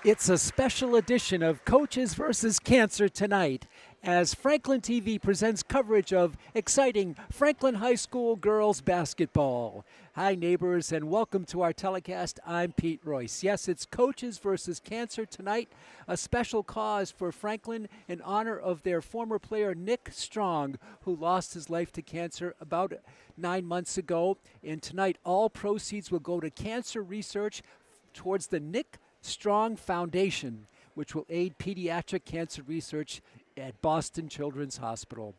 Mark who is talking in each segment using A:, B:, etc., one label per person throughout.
A: It's a special edition of Coaches versus Cancer tonight as Franklin TV presents coverage of exciting Franklin High School girls basketball. Hi neighbors and welcome to our telecast. I'm Pete Royce. Yes, it's Coaches versus Cancer tonight, a special cause for Franklin in honor of their former player Nick Strong, who lost his life to cancer about 9 months ago. And tonight all proceeds will go to cancer research towards the Nick Strong Foundation, which will aid pediatric cancer research at Boston Children's Hospital.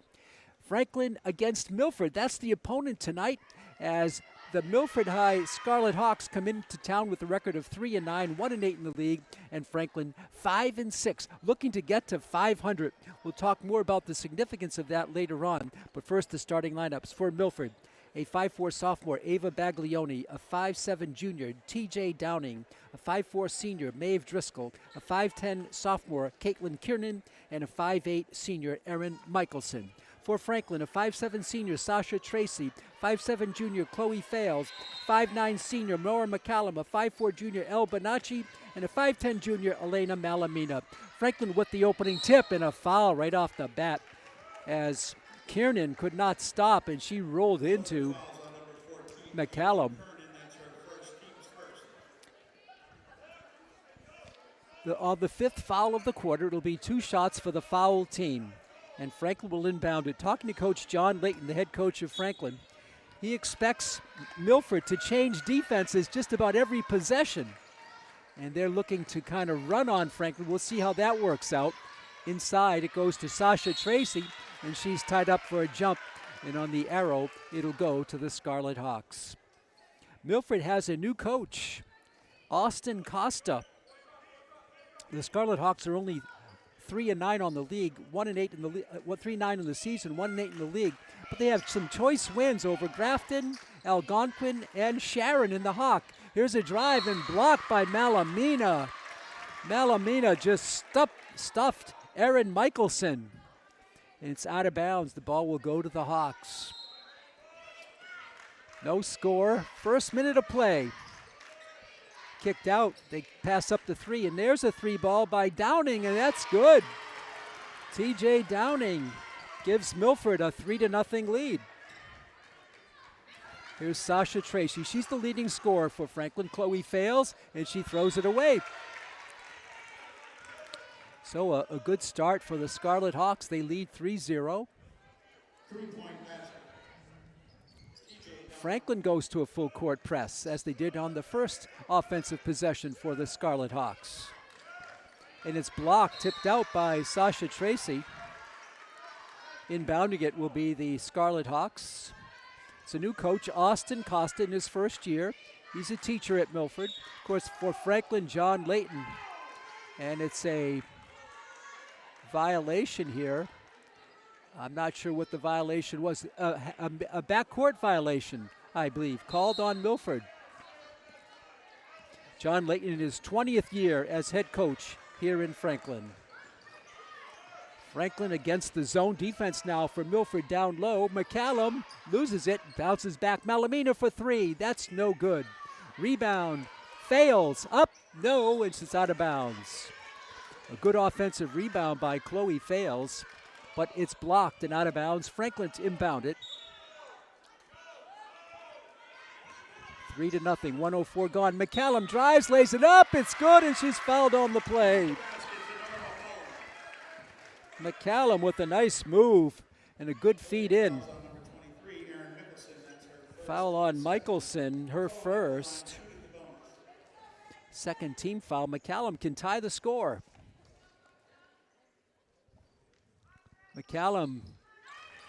A: Franklin against Milford. That's the opponent tonight as the Milford High Scarlet Hawks come into town with a record of 3-9, 1-8 in the league, and Franklin 5-6, looking to get to 500. We'll talk more about the significance of that later on, but first the starting lineups for Milford. A 5'4 sophomore, Ava Baglioni, a 5'7 junior, TJ Downing, a 5'4 senior, Maeve Driscoll, a 5'10 sophomore, Caitlin Kiernan, and a 5'8 senior, Erin Michelson. For Franklin, a 5'7 senior, Sasha Tracy, 5'7 junior, Chloe Fales, 5'9 senior, Nora McCallum, a 5'4 junior, El Bonacci, and a 5'10 junior, Elena Malamina. Franklin with the opening tip and a foul right off the bat as Kiernan could not stop, and she rolled into McCallum. On the fifth foul of the quarter, it'll be 2 shots for the foul team, and Franklin will inbound it. Talking to Coach John Layton, the head coach of Franklin, he expects Milford to change defenses just about every possession, and they're looking to kind of run on Franklin. We'll see how that works out. Inside, it goes to Sasha Tracy, and she's tied up for a jump, and on the arrow, it'll go to the Scarlet Hawks. Milford has a new coach, Austin Costa. The Scarlet Hawks are only 3-9 on the league, 1-8 in the 3-9 in the season, 1-8 in the league, but they have some choice wins over Grafton, Algonquin, and Sharon in the Hawk. Here's a drive and blocked by Malamina. Malamina just stuffed Erin Michelson. And it's out of bounds. The ball will go to the Hawks. No score. First minute of play. Kicked out. They pass up the 3, and there's a 3 ball by Downing, and that's good. TJ Downing gives Milford a 3-0 lead. Here's Sasha Tracy. She's the leading scorer for Franklin. Chloe Fales, and she throws it away. So a good start for the Scarlet Hawks. They lead 3-0. Franklin goes to a full court press as they did on the first offensive possession for the Scarlet Hawks. And it's blocked, tipped out by Sasha Tracy. Inbounding it will be the Scarlet Hawks. It's a new coach, Austin Costa, in his first year. He's a teacher at Milford. Of course, for Franklin, John Layton. And it's a violation here. I'm not sure what the violation was. A backcourt violation, I believe, called on Milford. John Layton in his 20th year as head coach here in Franklin. Franklin against the zone defense now for Milford down low. McCallum loses it, bounces back. Malamina for 3. That's no good. Rebound, fails, up, no, it's out of bounds. A good offensive rebound by Chloe Fales, but it's blocked and out of bounds. Franklin's inbound it. 3-0, 1:04 gone. McCallum drives, lays it up, it's good, and she's fouled on the play. McCallum with a nice move and a good feed in. Foul on Michelson, her first. Second team foul. McCallum can tie the score. McCallum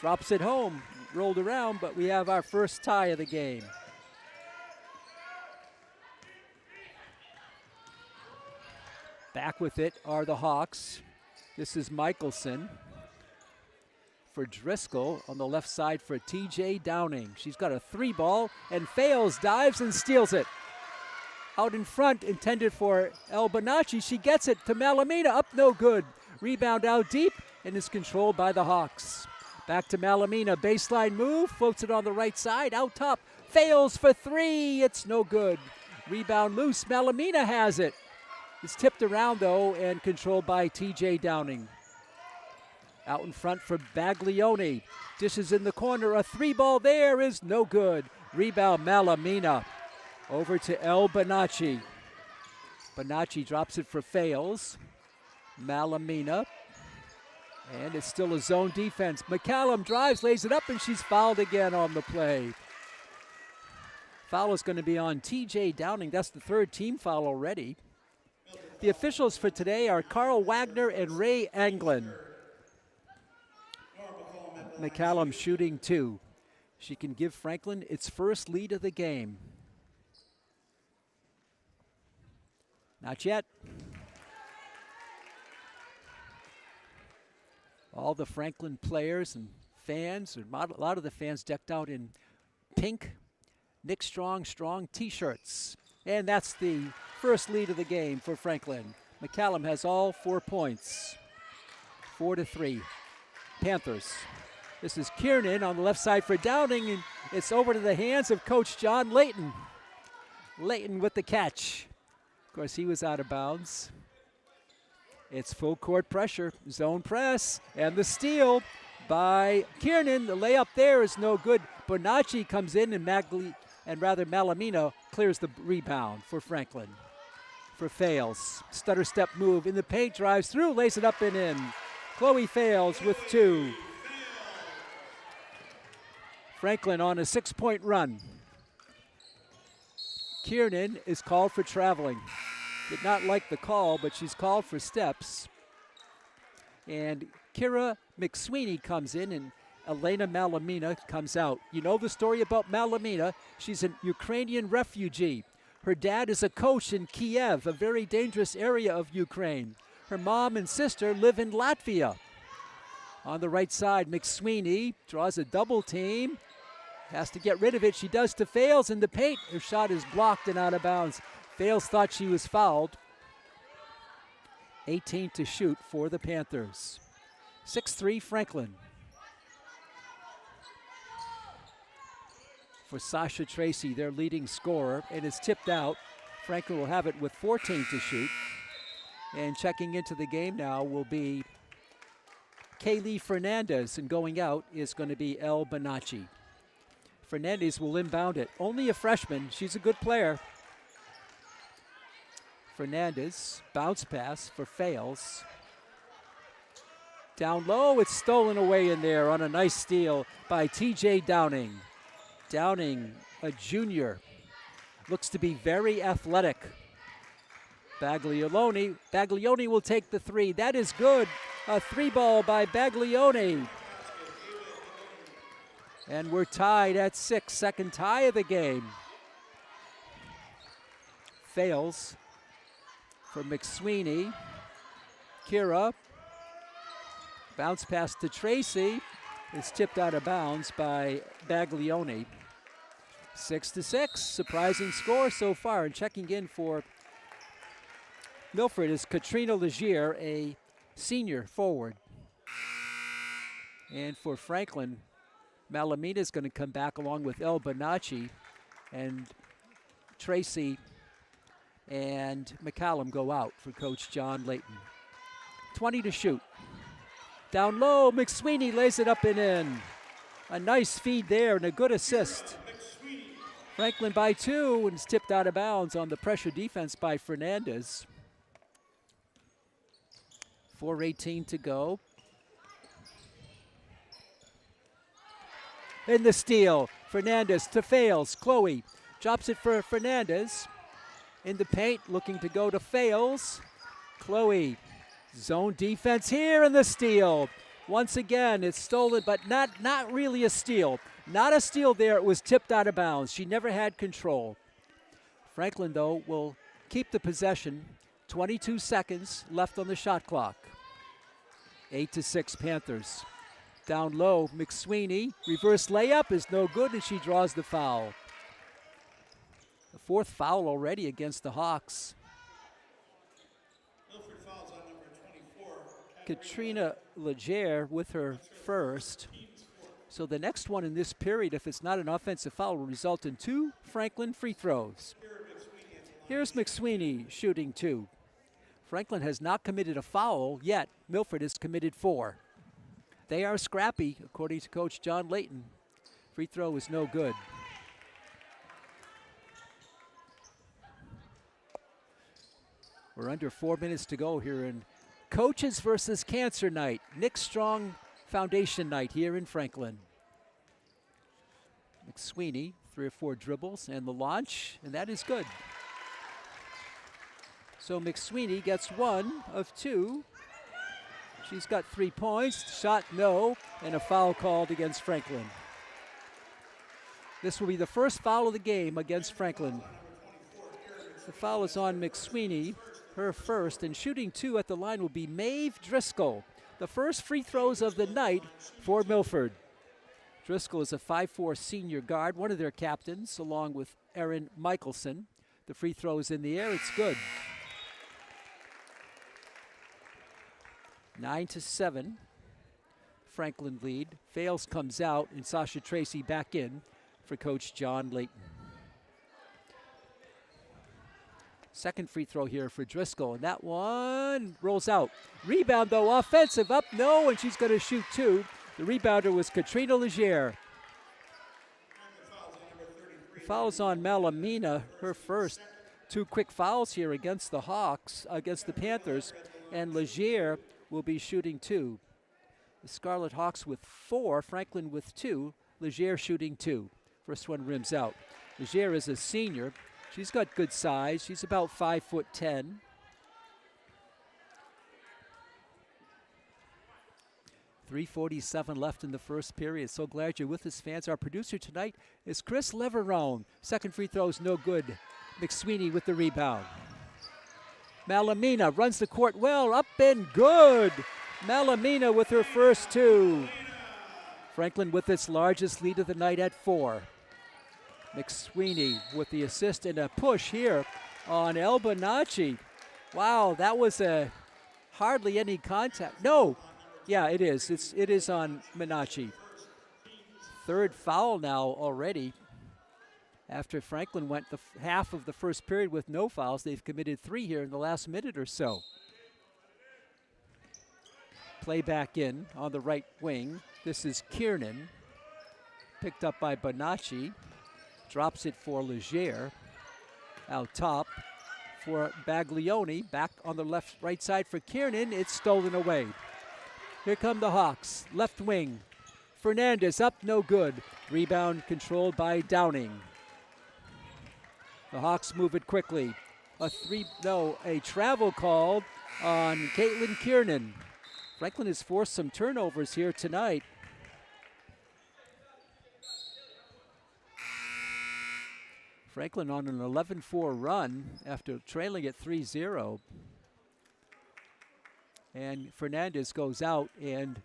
A: drops it home, rolled around, but we have our first tie of the game. Back with it are the Hawks. This is Michelson for Driscoll on the left side for TJ Downing. She's got a 3 ball and fails, dives and steals it. Out in front, intended for El Bonacci. She gets it to Malamina, up no good. Rebound out deep and is controlled by the Hawks. Back to Malamina, baseline move, floats it on the right side, out top, fails for 3, it's no good. Rebound loose, Malamina has it. It's tipped around, though, and controlled by TJ Downing. Out in front for Baglioni. Dishes in the corner. A three ball there is no good. Rebound Malamina. Over to El Bonacci. Bonacci drops it for Fales. Malamina. And it's still a zone defense. McCallum drives, lays it up, and she's fouled again on the play. Foul is going to be on TJ Downing. That's the third team foul already. The officials for today are Carl Wagner and Ray Anglin. McCallum shooting 2. She can give Franklin its first lead of the game. Not yet. All the Franklin players and fans, a lot of the fans decked out in pink Nick Strong t-shirts. And that's the first lead of the game for Franklin. McCallum has all 4 points. 4-3. Panthers. This is Kiernan on the left side for Downing, and it's over to the hands of Coach John Layton. Layton with the catch. Of course, he was out of bounds. It's full court pressure, zone press, and the steal by Kiernan. The layup there is no good. Bonacci comes in, and Malamina clears the rebound for Franklin. For Fales, stutter step move in the paint, drives through, lays it up and in. Chloe Fales with 2. Franklin on a 6-point run. Kiernan is called for traveling. Did not like the call, but she's called for steps. And Kira McSweeney comes in, and Elena Malamina comes out. You know the story about Malamina. She's a Ukrainian refugee. Her dad is a coach in Kiev, a very dangerous area of Ukraine. Her mom and sister live in Latvia. On the right side, McSweeney draws a double team. Has to get rid of it. She does to Fales in the paint. Her shot is blocked and out of bounds. Fales thought she was fouled. 18 to shoot for the Panthers. 6-3 Franklin. For Sasha Tracy, their leading scorer, and it's tipped out. Franklin will have it with 14 to shoot. And checking into the game now will be Kaylee Fernandez, and going out is going to be El Bonacci. Fernandez will inbound it. Only a freshman. She's a good player. Fernandez, bounce pass for Fales. Down low, it's stolen away in there on a nice steal by TJ Downing. Downing, a junior, looks to be very athletic. Baglioni will take the 3. That is good. A 3-ball by Baglioni. And we're tied at 6, second tie of the game. Fails for McSweeney. Kira, bounce pass to Tracy. It's tipped out of bounds by Baglioni. 6-6, surprising score so far. And checking in for Milford is Katrina Legier, a senior forward. And for Franklin, Malamina is going to come back along with El Bonacci, and Tracy and McCallum go out for Coach John Layton. 20 to shoot. Down low, McSweeney lays it up and in. A nice feed there and a good assist. Franklin by 2, and it's tipped out of bounds on the pressure defense by Fernandez. 4:18 to go. In the steal, Fernandez to Fales. Chloe drops it for Fernandez. In the paint, looking to go to Fales. Chloe, zone defense here in the steal. Once again, it's stolen, but not really a steal. Not a steal there, it was tipped out of bounds. She never had control. Franklin, though, will keep the possession. 22 seconds left on the shot clock. 8-6 Panthers. Down low, McSweeney. Reverse layup is no good, and she draws the foul. The 4th foul already against the Hawks. Katrina Legier with her first. So the next one in this period, if it's not an offensive foul, will result in 2 Franklin free throws. Here's McSweeney shooting 2. Franklin has not committed a foul yet. Milford has committed 4. They are scrappy, according to Coach John Layton. Free throw is no good. We're under 4 minutes to go here in Coaches versus Cancer Night. Nick Strong Foundation Night here in Franklin. McSweeney, 3 or 4 dribbles and the launch, and that is good. So McSweeney gets 1 of 2. She's got 3 points, shot no, and a foul called against Franklin. This will be the first foul of the game against Franklin. The foul is on McSweeney, her first, and shooting 2 at the line will be Maeve Driscoll. The first free throws of the night for Milford. Driscoll is a 5'4" senior guard, one of their captains, along with Erin Michelson. The free throw is in the air, it's good. 9-7, Franklin lead. Fales comes out, and Sasha Tracy back in for Coach John Layton. Second free throw here for Driscoll, and that one rolls out. Rebound though, offensive, up, no, and she's gonna shoot 2. The rebounder was Katrina Legier. Fouls on Malamina, her first. 2 quick fouls here against the Hawks, against the Panthers, and Legier will be shooting 2. The Scarlet Hawks with 4, Franklin with 2, Legier shooting 2. First one rims out. Legier is a senior. She's got good size. She's about 5'10". .347 left in the first period. So glad you're with us, fans. Our producer tonight is Chris Leverone. Second free throw is no good. McSweeney with the rebound. Malamina runs the court well, up and good. Malamina with her first 2. Franklin with its largest lead of the night at 4. McSweeney with the assist and a push here on El Bonacci. Wow, that was a hardly any contact. No, yeah, it is. It is on Bonacci. Third foul now already. After Franklin went the half of the first period with no fouls, they've committed 3 here in the last minute or so. Play back in on the right wing. This is Kiernan. Picked up by Bonacci. Drops it for Legier. Out top for Baglioni. Back on the right side for Kiernan. It's stolen away. Here come the Hawks. Left wing. Fernandez up, no good. Rebound controlled by Downing. The Hawks move it quickly. A travel called on Caitlin Kiernan. Franklin has forced some turnovers here tonight. Franklin on an 11-4 run after trailing at 3-0. And Fernandez goes out and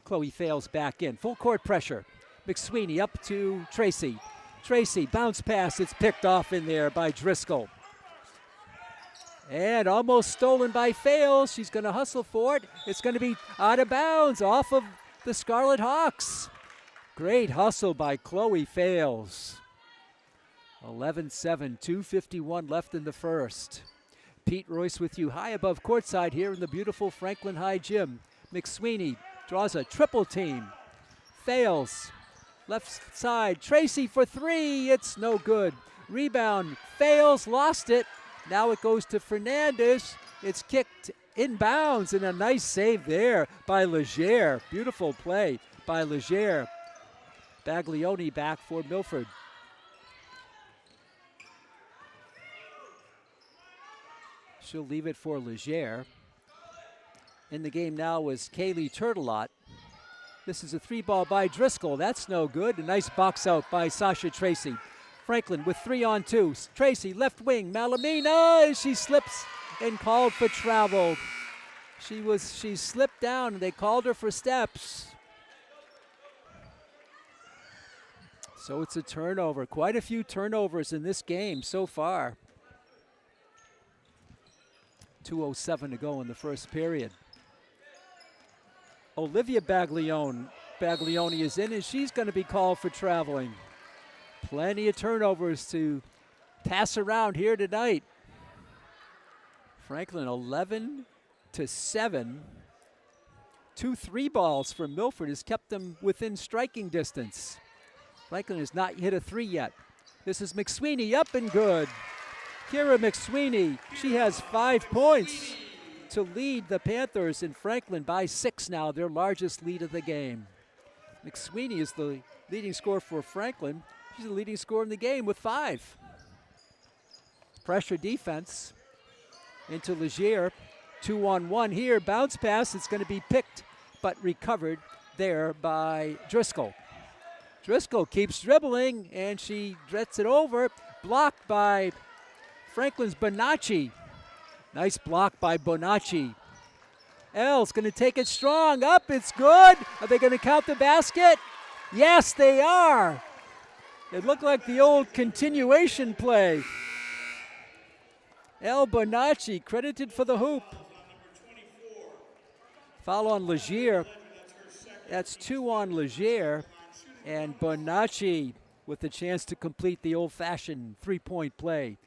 A: Chloe Fales back in. Full court pressure. McSweeney up to Tracy. Tracy, bounce pass, it's picked off in there by Driscoll. And almost stolen by Fales. She's gonna hustle for it. It's gonna be out of bounds off of the Scarlet Hawks. Great hustle by Chloe Fales. 11-7, 2:51 left in the first. Pete Royce with you high above courtside here in the beautiful Franklin High Gym. McSweeney draws a triple team. Fales. Left side, Tracy for 3, it's no good. Rebound, Fales, lost it. Now it goes to Fernandez. It's kicked inbounds and a nice save there by Legier. Beautiful play by Legier. Baglioni back for Milford. She'll leave it for Legier. In the game now is Kaylee Turtelot. This is a 3-ball by Driscoll. That's no good. A nice box out by Sasha Tracy. Franklin with 3-on-2. Tracy, left wing. Malamina, she slips and called for travel. She slipped down and they called her for steps. So it's a turnover. Quite a few turnovers in this game so far. 2:07 to go in the first period. Olivia Baglioni is in, and she's going to be called for traveling. Plenty of turnovers to pass around here tonight. Franklin 11-7. 2 3-balls from Milford has kept them within striking distance. Franklin has not hit a 3 yet. This is McSweeney, up and good. Kira McSweeney, she has 5 points to lead the Panthers, and Franklin by 6 now, their largest lead of the game. McSweeney is the leading scorer for Franklin. She's the leading scorer in the game with 5. Pressure defense into Legier. 2-on-1 here, bounce pass. It's going to be picked but recovered there by Driscoll. Driscoll keeps dribbling, and she gets it over. Blocked by Franklin's Bonacci. Nice block by Bonacci. L's going to take it strong. Up, it's good. Are they going to count the basket? Yes, they are. It looked like the old continuation play. El Bonacci credited for the hoop. Foul on Legier. That's 2 on Legier. And Bonacci with the chance to complete the old-fashioned three-point play.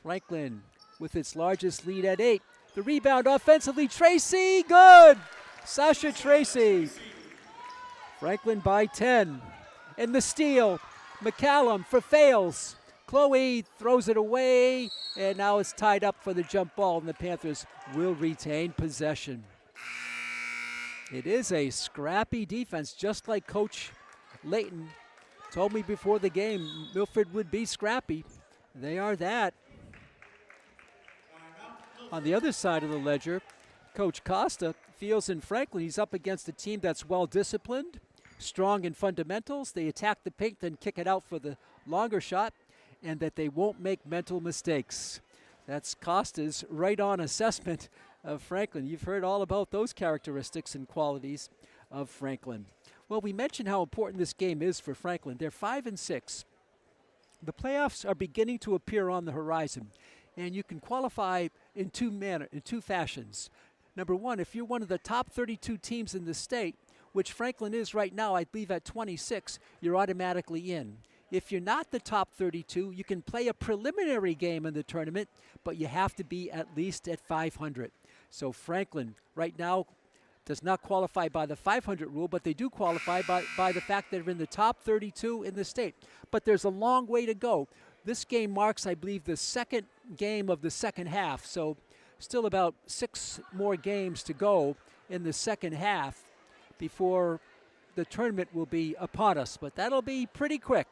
A: Franklin with its largest lead at 8. The rebound offensively, Tracy, good! Sasha Tracy. Franklin by 10. And the steal, McCallum for fails. Chloe throws it away, and now it's tied up for the jump ball, and the Panthers will retain possession. It is a scrappy defense, just like Coach Layton told me before the game Milford would be scrappy. They are that. On the other side of the ledger, Coach Costa feels in Franklin he's up against a team that's well-disciplined, strong in fundamentals. They attack the paint, then kick it out for the longer shot, and that they won't make mental mistakes. That's Costa's right-on assessment of Franklin. You've heard all about those characteristics and qualities of Franklin. Well, we mentioned how important this game is for Franklin. They're 5-6. The playoffs are beginning to appear on the horizon, and you can qualify in two fashions. Number one, if you're one of the top 32 teams in the state, which Franklin is right now, I believe at 26, you're automatically in. If you're not the top 32, you can play a preliminary game in the tournament, but you have to be at least at 500. So Franklin right now does not qualify by the 500 rule, but they do qualify by the fact that they're in the top 32 in the state. But there's a long way to go. This game marks, I believe, the second game of the second half, so still about 6 more games to go in the second half before the tournament will be upon us. But that'll be pretty quick,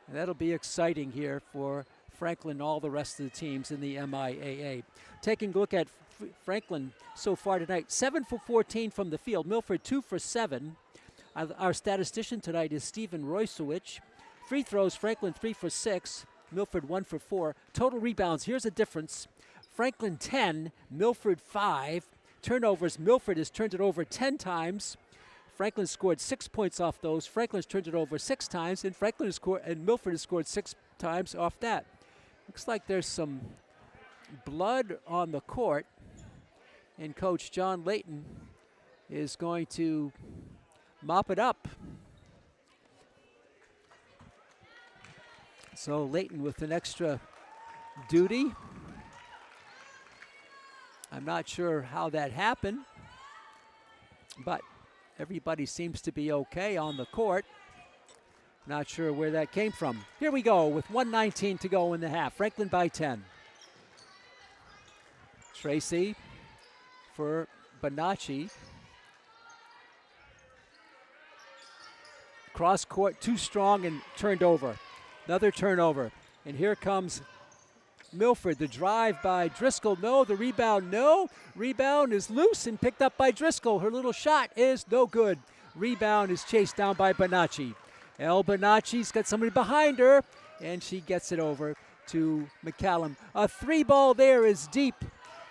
A: and that'll be exciting here for Franklin and all the rest of the teams in the MIAA. Taking a look at Franklin so far tonight, 7 for 14 from the field. Milford 2 for 7. Our statistician tonight is Stephen Roysowicz. Free throws, Franklin 3 for 6. Milford 1 for 4. Total rebounds, here's a difference. Franklin 10, Milford 5. Turnovers, Milford has turned it over 10 times. Franklin scored 6 points off those. Franklin's turned it over 6 times, and Milford has scored 6 times off that. Looks like there's some blood on the court, and Coach John Layton is going to mop it up. So Layton with an extra duty. I'm not sure how that happened, but everybody seems to be okay on the court. Not sure where that came from. Here we go with 1:19 to go in the half. Franklin by 10. Tracy for Bonacci. Cross court, too strong and turned over. Another turnover. And here comes Milford. The drive by Driscoll, no. The rebound, no. Rebound is loose and picked up by Driscoll. Her little shot is no good. Rebound is chased down by Bonacci. El Bonacci's got somebody behind her, and she gets it over to McCallum. A 3-ball there is deep,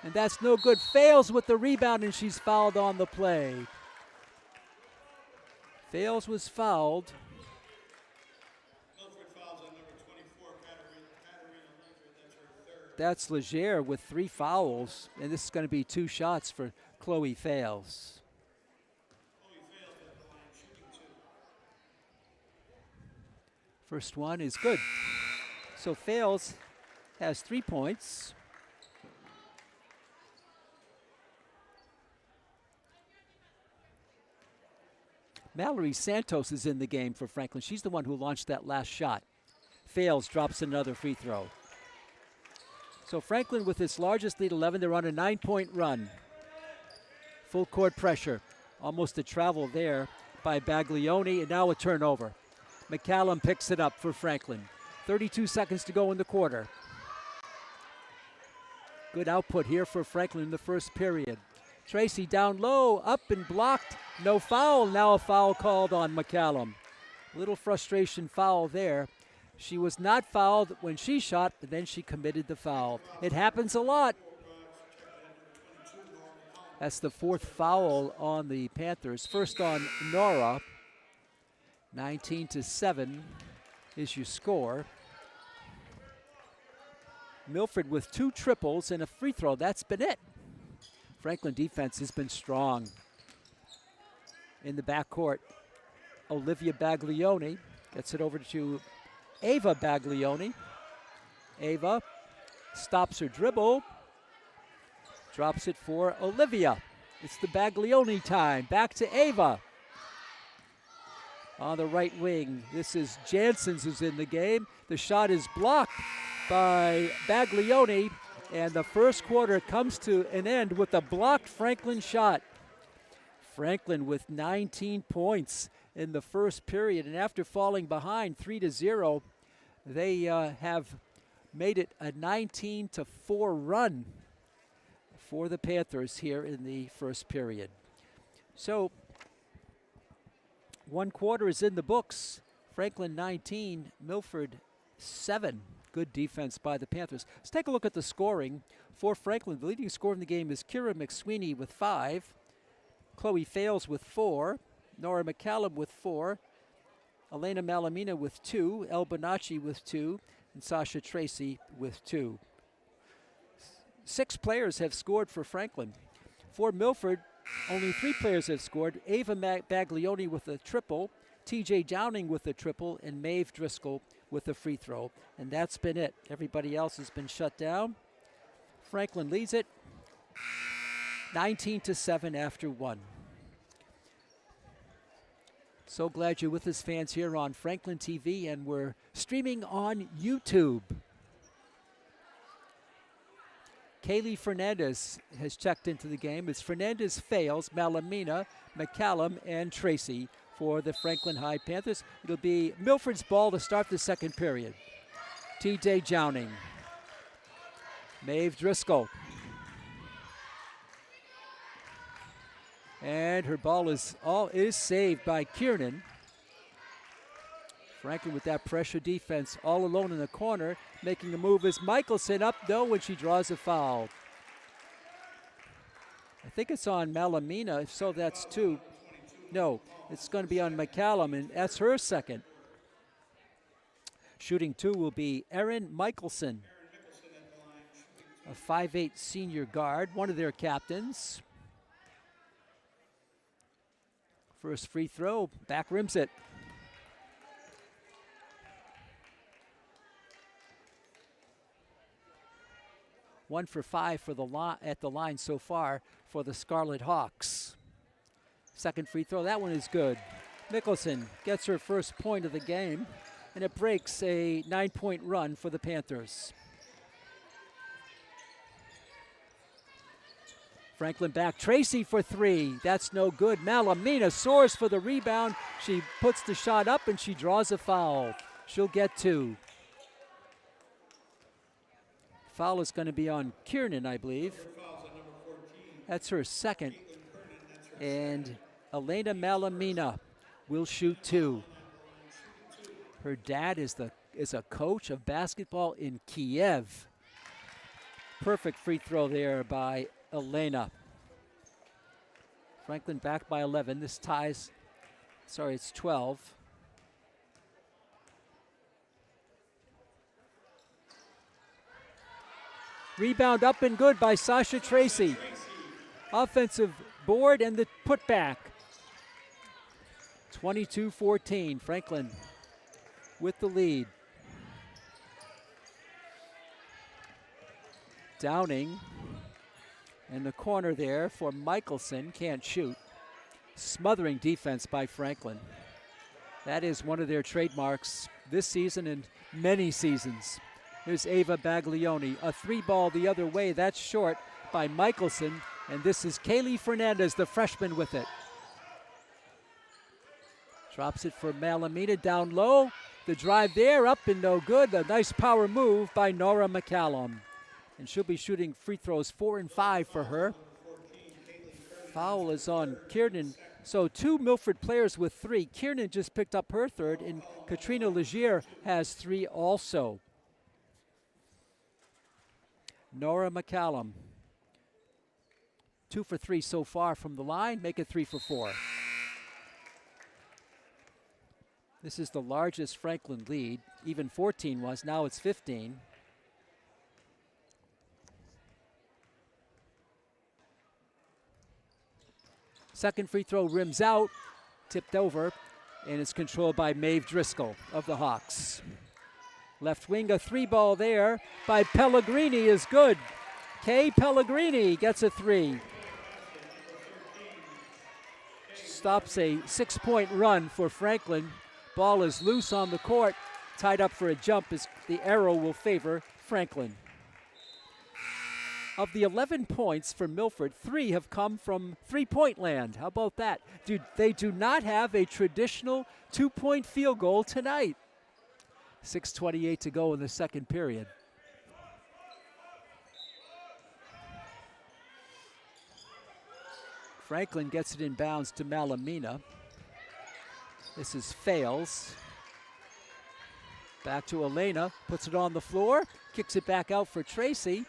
A: and that's no good. Fails with the rebound, and she's fouled on the play. Fails was fouled. That's Legier with 3 fouls, and this is going to be 2 shots for Chloe Fails. First one is good. So Fails has 3 points. Mallory Santos is in the game for Franklin. She's the one who launched that last shot. Fails, drops another free throw. So Franklin with its largest lead, 11, they're on a 9-point run. Full court pressure. Almost a travel there by Baglioni, and now a turnover. McCallum picks it up for Franklin. 32 seconds to go in the quarter. Good output here for Franklin in the first period. Tracy down low, up and blocked. No foul. Now a foul called on McCallum. Little frustration foul there. She was not fouled when she shot, but then she committed the foul. It happens a lot. That's the fourth foul on the Panthers. First on Nora. 19-7 is your score. Milford with 2 triples and a free throw. That's been it. Franklin defense has been strong. In the backcourt, Olivia Baglioni gets it over to Ava Baglioni. Ava stops her dribble, drops it for Olivia. It's the Baglioni time. Back to Ava. On the right wing, this is Janssens who's in the game. The shot is blocked by Baglioni, and the first quarter comes to an end with a blocked Franklin shot. Franklin with 19 points in the first period, and after falling behind 3-0, they have made it a 19-4 run for the Panthers here in the first period. So one quarter is in the books. Franklin 19, Milford 7. Good defense by the Panthers. Let's take a look at the scoring for Franklin. The leading scorer in the game is Kira McSweeney with 5. Chloe Fales with 4. Nora McCallum with 4. Elena Malamina with 2. El Bonacci with 2. And Sasha Tracy with 2. 6 players have scored for Franklin. For Milford, only 3 players have scored. Ava Baglioni with a triple. TJ Downing with a triple. And Maeve Driscoll with a free throw. And that's been it. Everybody else has been shut down. Franklin leads it 19-7 after 1. So glad you're with us, fans, here on Franklin TV, and we're streaming on YouTube. Kaylee Fernandez has checked into the game. It's Fernandez, Fales, Malamina, McCallum, and Tracy for the Franklin High Panthers. It'll be Milford's ball to start the second period. TJ Downing. Maeve Driscoll. And her ball is saved by Kiernan. Franklin with that pressure defense all alone in the corner. Making a move is Michelson up, though, when she draws a foul. I think it's on Malamina, if so that's 2. No, it's going to be on McCallum, and that's her second. Shooting 2 will be Erin Michelson, a 5'8" senior guard, one of their captains. First free throw, back rims it. One for 5 for at the line so far for the Scarlet Hawks. Second free throw, that one is good. Mickelson gets her first point of the game, and it breaks a 9-point run for the Panthers. Franklin back, Tracy for 3. That's no good. Malamina soars for the rebound. She puts the shot up and she draws a foul. She'll get 2. Foul is going to be on Kiernan, I believe. That's her second. And Elena Malamina will shoot 2. Her dad is a coach of basketball in Kiev. Perfect free throw there by Elena. Franklin back by 11. This ties, it's 12. Rebound up and good by Sasha Tracy. Offensive board and the putback. 22-14. Franklin with the lead. Downing in the corner there for Michelson. Can't shoot. Smothering defense by Franklin. That is one of their trademarks this season and many seasons. Here's Ava Baglioni. A 3-ball the other way. That's short by Michelson. And this is Kaylee Fernandez, the freshman, with it. Drops it for Malamina down low. The drive there, up and no good. A nice power move by Nora McCallum. And she'll be shooting free throws 4 and 5 for her. Foul is on Kiernan. So 2 Milford players with 3. Kiernan just picked up her third, and Katrina Legier has 3 also. Nora McCallum. 2 for 3 so far from the line. Make it 3 for 4. This is the largest Franklin lead. Even 14 was. Now it's 15. Second free throw rims out, tipped over, and it's controlled by Maeve Driscoll of the Hawks. Left wing, a 3-ball there by Pellegrini is good. Kay Pellegrini gets a 3. Stops a 6-point run for Franklin. Ball is loose on the court, tied up for a jump as the arrow will favor Franklin. Of the 11 points for Milford, 3 have come from three-point land. How about that? They do not have a traditional 2-point field goal tonight. 6:28 to go in the second period. Franklin gets it in bounds to Malamina. This is Fails. Back to Elena, puts it on the floor, kicks it back out for Tracy.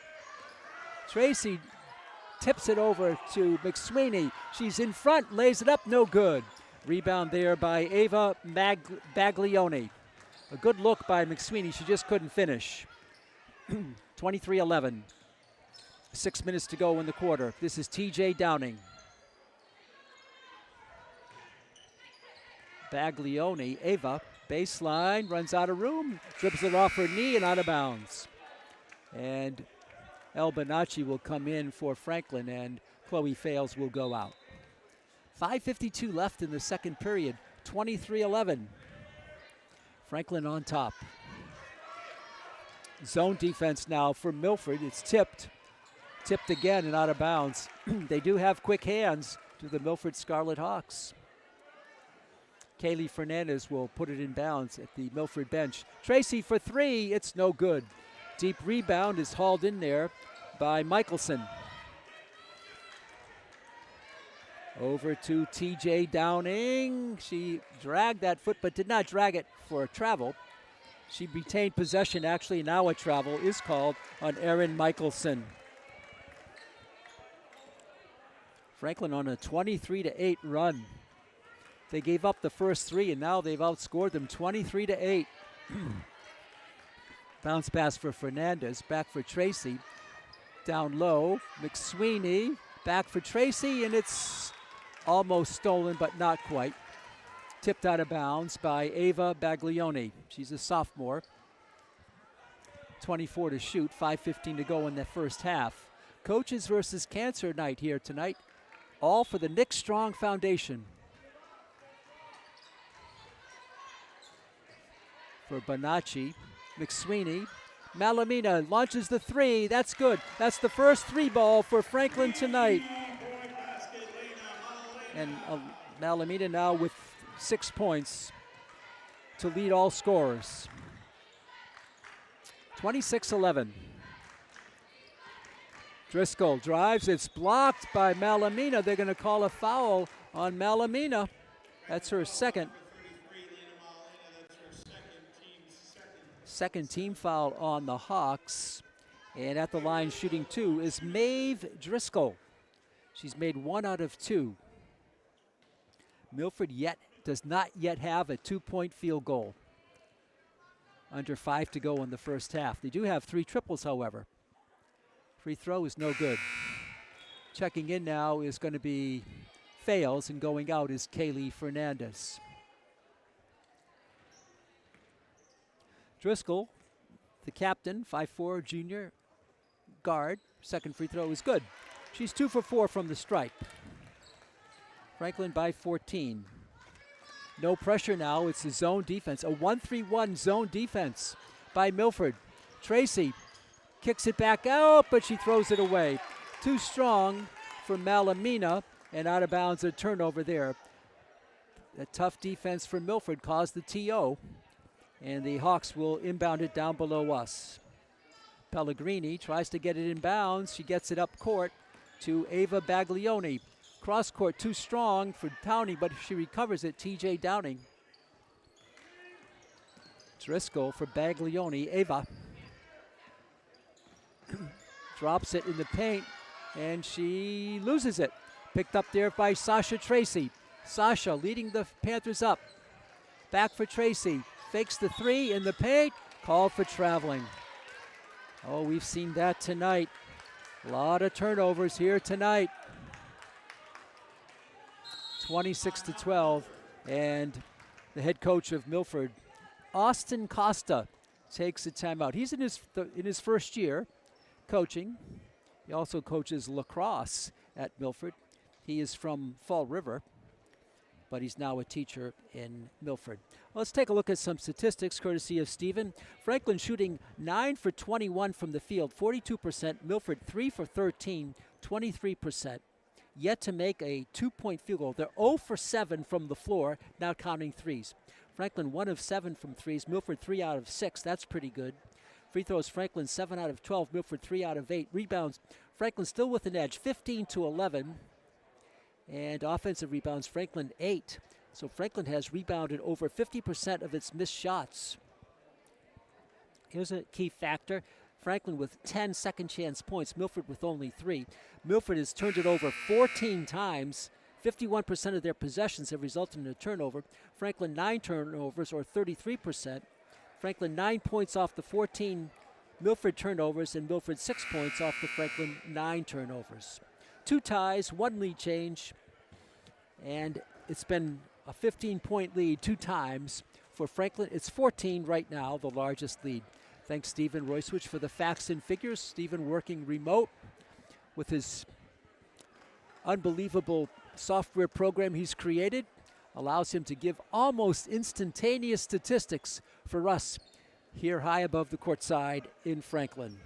A: Tracy tips it over to McSweeney. She's in front, lays it up, no good. Rebound there by Ava Baglioni. A good look by McSweeney, she just couldn't finish. 23-11. 6 minutes to go in the quarter. This is TJ Downing. Baglioni, Ava, baseline, runs out of room, dribbles it off her knee and out of bounds. And El Bonacci will come in for Franklin, and Chloe Fales will go out. 5:52 left in the second period, 23-11. Franklin on top. Zone defense now for Milford. It's tipped again and out of bounds. They do have quick hands to the Milford Scarlet Hawks. Kaylee Fernandez will put it in bounds at the Milford bench. Tracy for 3, it's no good. Deep rebound is hauled in there by Michelson. Over to TJ Downing. She dragged that foot but did not drag it for a travel. She retained possession. Actually, now a travel is called on Erin Michelson. Franklin on a 23-8 run. They gave up the first 3, and now they've outscored them 23-8. Bounce pass for Fernandez, back for Tracy. Down low, McSweeney, back for Tracy, and it's almost stolen, but not quite. Tipped out of bounds by Ava Baglioni. She's a sophomore. 24 to shoot, 5:15 to go in the first half. Coaches versus Cancer night here tonight, all for the Nick Strong Foundation. For Bonacci, McSweeney, Malamina launches the 3, that's good. That's the first 3-ball for Franklin tonight. And Malamina now with 6 points to lead all scorers. 26-11. Driscoll drives, it's blocked by Malamina. They're gonna call a foul on Malamina. That's her second team foul on the Hawks. And at the line shooting 2 is Maeve Driscoll. She's made 1 out of 2. Milford does not yet have a 2-point field goal. Under 5 to go in the first half. They do have 3 triples, however. Free throw is no good. Checking in now is going to be Fales, and going out is Kaylee Fernandez. Driscoll, the captain, 5'4", junior guard. Second free throw is good. She's 2 for 4 from the stripe. Franklin by 14. No pressure now. It's a zone defense. A 1-3-1 zone defense by Milford. Tracy kicks it back out, but she throws it away. Too strong for Malamina, and out of bounds, a turnover there. A tough defense for Milford caused the TO, and the Hawks will inbound it down below us. Pellegrini tries to get it in bounds. She gets it up court to Ava Baglioni. Cross court too strong for Downing, but she recovers it. TJ Downing. Driscoll for Baglioni. Ava drops it in the paint, and she loses it. Picked up there by Sasha Tracy. Sasha leading the Panthers up. Back for Tracy. Fakes the three in the paint. Called for traveling. Oh, we've seen that tonight. A lot of turnovers here tonight. 26-12, and the head coach of Milford, Austin Costa, takes a timeout. He's in his first year coaching. He also coaches lacrosse at Milford. He is from Fall River, but he's now a teacher in Milford. Let's take a look at some statistics courtesy of Stephen. Franklin shooting 9 for 21 from the field, 42%. Milford 3 for 13, 23%. Yet to make a 2-point field goal. They're 0 for 7 from the floor, not counting threes. Franklin 1 of 7 from threes. Milford 3 out of 6. That's pretty good. Free throws, Franklin 7 out of 12. Milford 3 out of 8. Rebounds, Franklin still with an edge, 15-11. And offensive rebounds, Franklin 8. So Franklin has rebounded over 50% of its missed shots. Here's a key factor. Franklin with 10 second chance points, Milford with only 3. Milford has turned it over 14 times. 51% of their possessions have resulted in a turnover. Franklin 9 turnovers, or 33%. Franklin 9 points off the 14 Milford turnovers, and Milford 6 points off the Franklin 9 turnovers. 2 ties, 1 lead change, and it's been a 15-point lead 2 times for Franklin. It's 14 right now, the largest lead. Thanks, Stephen Royswich, for the facts and figures. Stephen working remote with his unbelievable software program he's created. Allows him to give almost instantaneous statistics for us here high above the court side in Franklin.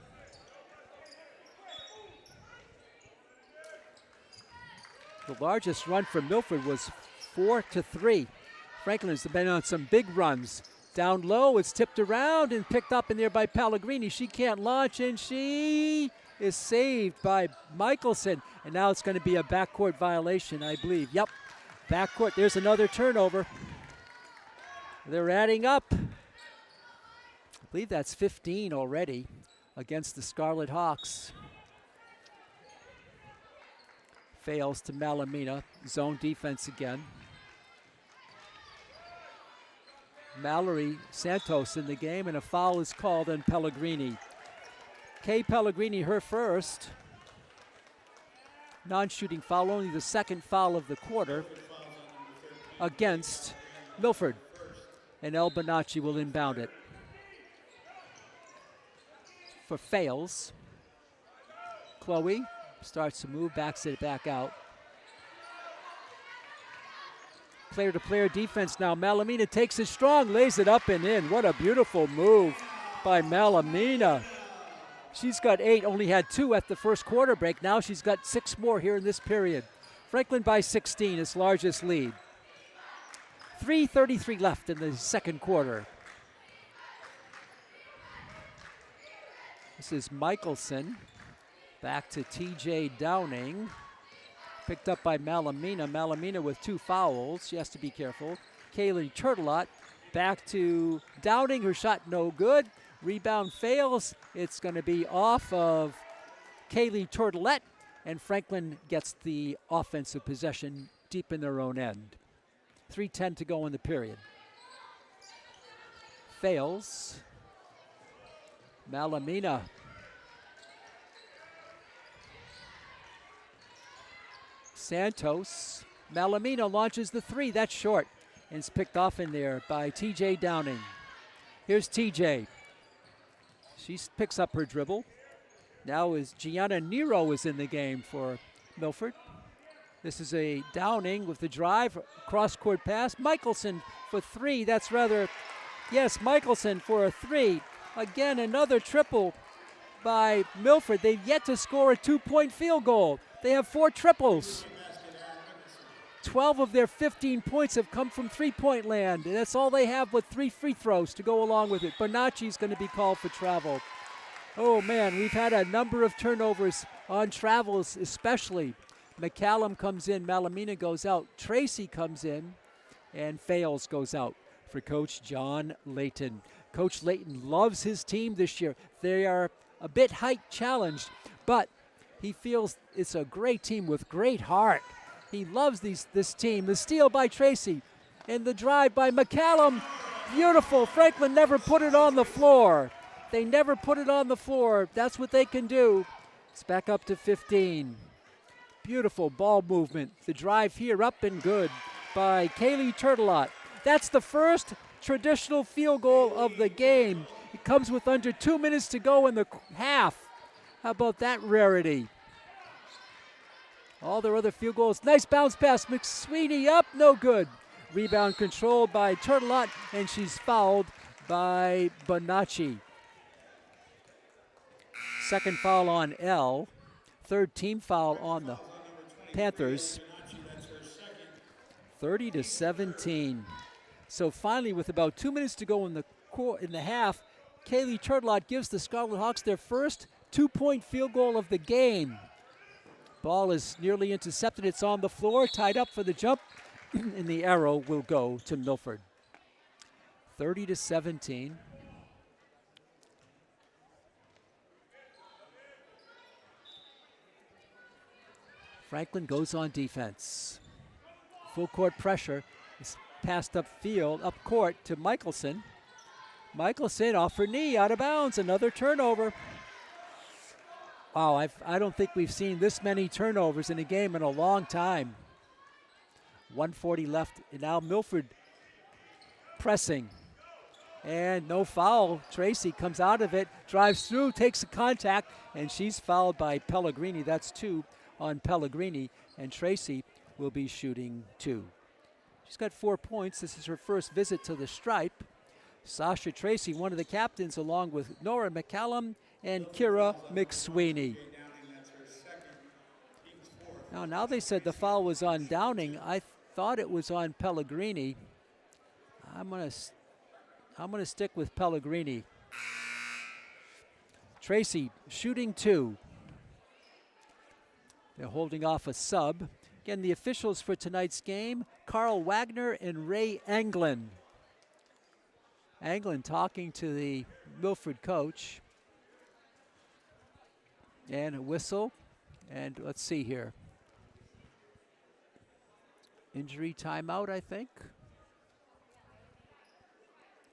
A: The largest run for Milford was 4-3. Franklin has been on some big runs. Down low, it's tipped around and picked up in there by Pellegrini. She can't launch, and she is saved by Michelson. And now it's going to be a backcourt violation, I believe. Yep, backcourt. There's another turnover. They're adding up. I believe that's 15 already against the Scarlet Hawks. Fails to Malamina. Zone defense again. Mallory Santos in the game, and a foul is called on Pellegrini. Kay Pellegrini, her first. Non-shooting foul, only the second foul of the quarter against Milford. And El Bonacci will inbound it. For Fales, Chloe starts to move, backs it back out. Player-to-player defense now. Malamina takes it strong, lays it up and in. What a beautiful move by Malamina. She's got 8, only had 2 at the first quarter break. Now she's got 6 more here in this period. Franklin by 16, its largest lead. 3:33 left in the second quarter. This is Michelson. Back to TJ Downing. Picked up by Malamina. Malamina with 2 fouls. She has to be careful. Kaylee Turtelot back to Downing. Her shot no good. Rebound fails. It's going to be off of Kaylee Turtelot, and Franklin gets the offensive possession deep in their own end. 3:10 to go in the period. Fails. Malamina. Santos. Malamina launches the 3. That's short. And it's picked off in there by TJ Downing. Here's TJ. She picks up her dribble. Now is Gianna Nero is in the game for Milford. This is a Downing with the drive, cross-court pass. Michelson for three. That's rather, yes, Michelson for a three. Again, another triple by Milford. They've yet to score a 2-point field goal. They have 4 triples. 12 of their 15 points have come from three-point land, and that's all they have with 3 free throws to go along with it. Bonacci's going to be called for travel. Oh, man, we've had a number of turnovers on travels especially. McCallum comes in, Malamina goes out, Tracy comes in, and Fales goes out for Coach John Layton. Coach Layton loves his team this year. They are a bit height challenged, but he feels it's a great team with great heart. He loves this team. The steal by Tracy and the drive by McCallum. Beautiful. Franklin never put it on the floor. They never put it on the floor. That's what they can do. It's back up to 15. Beautiful ball movement. The drive here up and good by Kaylee Turtelot. That's the first traditional field goal of the game. It comes with under 2 minutes to go in the half. How about that rarity? All their other field goals. Nice bounce pass. McSweeney up, no good. Rebound controlled by Turtelot, and she's fouled by Bonacci. Second foul on L. Third team foul on the Panthers. 30-17. So finally, with about 2 minutes to go in the half, Kaylee Turtelot gives the Scarlet Hawks their first 2-point field goal of the game. Ball is nearly intercepted. It's on the floor, tied up for the jump, and the arrow will go to Milford. 30-17. Franklin goes on defense. Full court pressure. It's passed upfield, up court to Michelson. Michelson off her knee, out of bounds. Another turnover. Wow, I don't think we've seen this many turnovers in a game in a long time. 1:40 left, and now Milford pressing. And no foul. Tracy comes out of it, drives through, takes the contact, and she's fouled by Pellegrini. That's 2 on Pellegrini, and Tracy will be shooting 2. She's got 4 points. This is her first visit to the stripe. Sasha Tracy, one of the captains, along with Nora McCallum and Kira McSweeney. Now they said the foul was on Downing. I thought it was on Pellegrini. I'm gonna stick with Pellegrini. Tracy shooting 2. They're holding off a sub. Again, the officials for tonight's game, Carl Wagner and Ray Anglin. Anglin talking to the Milford coach. And a whistle. And let's see here. Injury timeout, I think.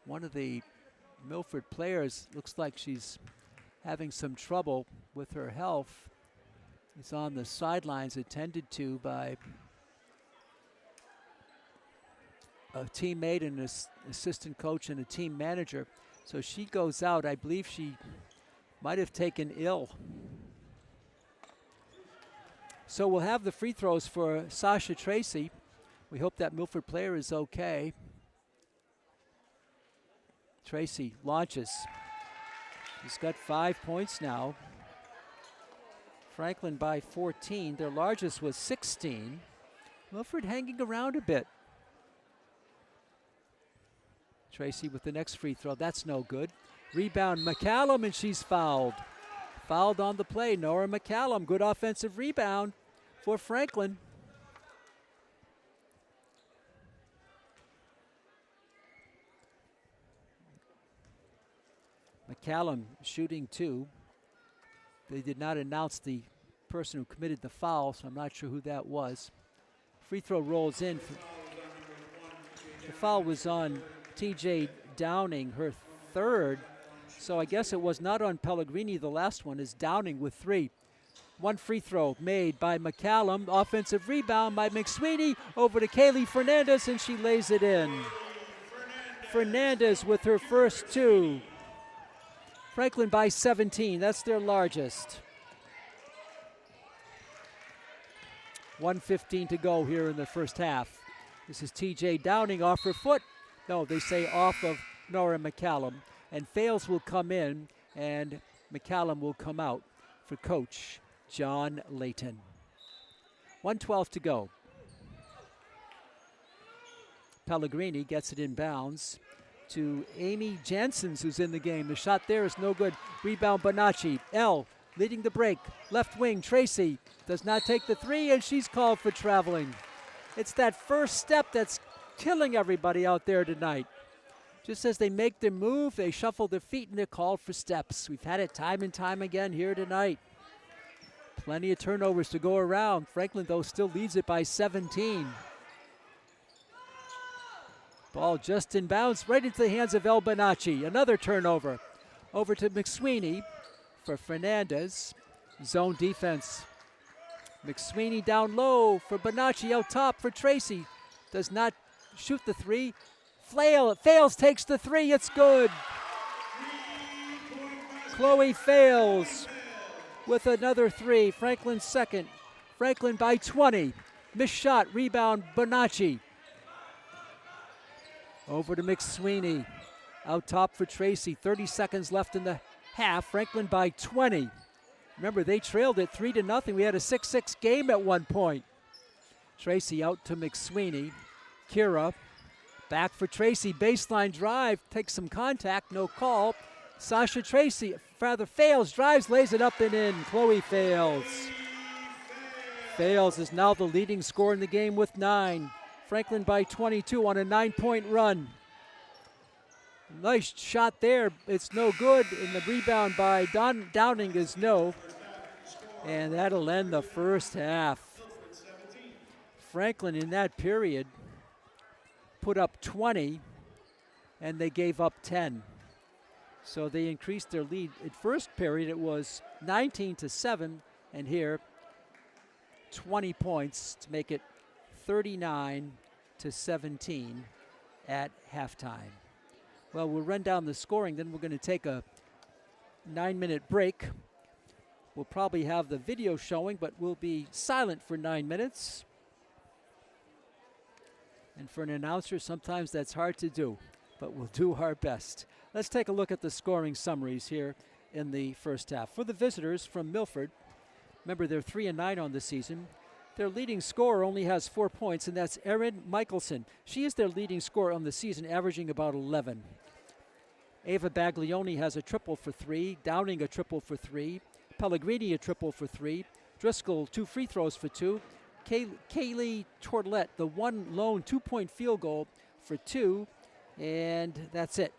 A: One of the Milford players looks like she's having some trouble with her health. Is on the sidelines, attended to by a teammate and an assistant coach and a team manager. So she goes out. I believe she might have taken ill. So we'll have the free throws for Sasha Tracy. We hope that Milford player is okay. Tracy launches. He's got 5 points now. Franklin by 14. Their largest was 16. Milford hanging around a bit. Tracy with the next free throw. That's no good. Rebound McCallum, and she's fouled. Fouled on the play. Nora McCallum. Good offensive rebound for Franklin. McCallum shooting 2. They did not announce the person who committed the foul, so I'm not sure who that was. Free throw rolls in. The foul was on TJ Downing, her 3rd. So I guess it was not on Pellegrini. The last one is Downing with 3. One free throw made by McCallum. Offensive rebound by McSweeney. Over to Kaylee Fernandez, and she lays it in. Fernandez with her first 2. Franklin by 17. That's their largest. 1:15 to go here in the first half. This is TJ Downing off her foot. No, they say off of Nora McCallum. And Fales will come in, and McCallum will come out for Coach John Layton. 1:12 to go. Pellegrini gets it in bounds to Amy Janssens, who's in the game. The shot there is no good. Rebound Bonacci. L leading the break. Left wing, Tracy does not take the three, and she's called for traveling. It's that first step that's killing everybody out there tonight. Just as they make their move, they shuffle their feet and they're called for steps. We've had it time and time again here tonight. Plenty of turnovers to go around. Franklin, though, still leads it by 17. Ball just in bounds, right into the hands of El Bonacci. Another turnover. Over to McSweeney for Fernandez. Zone defense. McSweeney down low for Bonacci, out top for Tracy. Does not shoot the three. Fales takes the three, it's good. Chloe Fales with another three. Franklin second. Franklin by 20. Missed shot, rebound Bonacci. Over to McSweeney. Out top for Tracy. 30 seconds left in the half. Franklin by 20. Remember, they trailed it 3-0. We had a 6-6 game at one point. Tracy out to McSweeney. Kira back for Tracy. Baseline drive. Takes some contact. No call. Sasha Tracy, rather Fales, drives, lays it up and in. Chloe Fales. Fales is now the leading scorer in the game with 9. Franklin by 22 on a 9-point run. Nice shot there. It's no good. And the rebound by Downing is no. And that'll end the first half. Franklin in that period put up 20 and they gave up 10. So they increased their lead. In first period it was 19-7, and here 20 points to make it 39-17 at halftime. Well, we'll run down the scoring, then we're going to take a 9-minute break. We'll probably have the video showing, but we'll be silent for 9 minutes. And for an announcer, sometimes that's hard to do, but we'll do our best. Let's take a look at the scoring summaries here in the first half. For the visitors from Milford, remember they're 3-9 on the season. Their leading scorer only has 4 points, and that's Erin Michelson. She is their leading scorer on the season, averaging about 11. Ava Baglioni has a triple for 3, Downing a triple for 3, Pellegrini a triple for 3, Driscoll 2 free throws for 2, Kaylee Tortlett the one lone 2-point field goal for 2, and that's it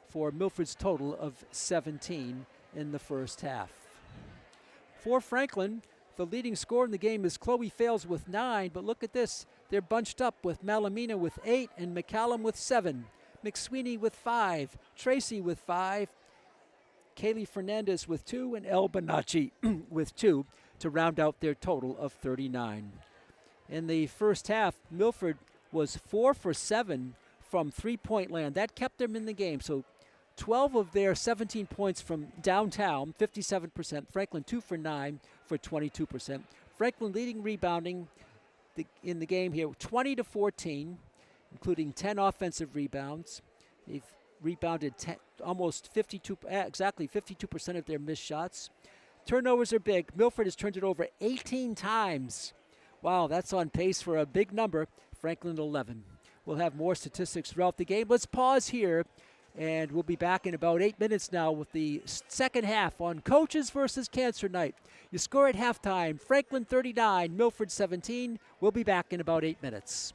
A: for Milford's total of 17 in the first half. For Franklin, the leading scorer in the game is Chloe Fales with 9, but look at this. They're bunched up with Malamina with 8 and McCallum with 7. McSweeney with 5, Tracy with 5, Kaylee Fernandez with 2, and El Bonacci with 2 to round out their total of 39. In the first half, Milford was 4 for 7 from three-point land. That kept them in the game. So 12 of their 17 points from downtown, 57%. Franklin 2 for 9 for 22%. Franklin leading rebounding in the game here, 20-14, including 10 offensive rebounds. They've rebounded almost 52% of their missed shots. Turnovers are big. Milford has turned it over 18 times. Wow, that's on pace for a big number. Franklin 11. We'll have more statistics throughout the game. Let's pause here, and we'll be back in about 8 minutes now with the second half on Coaches versus Cancer Night. You score at halftime, Franklin 39, Milford 17. We'll be back in about 8 minutes.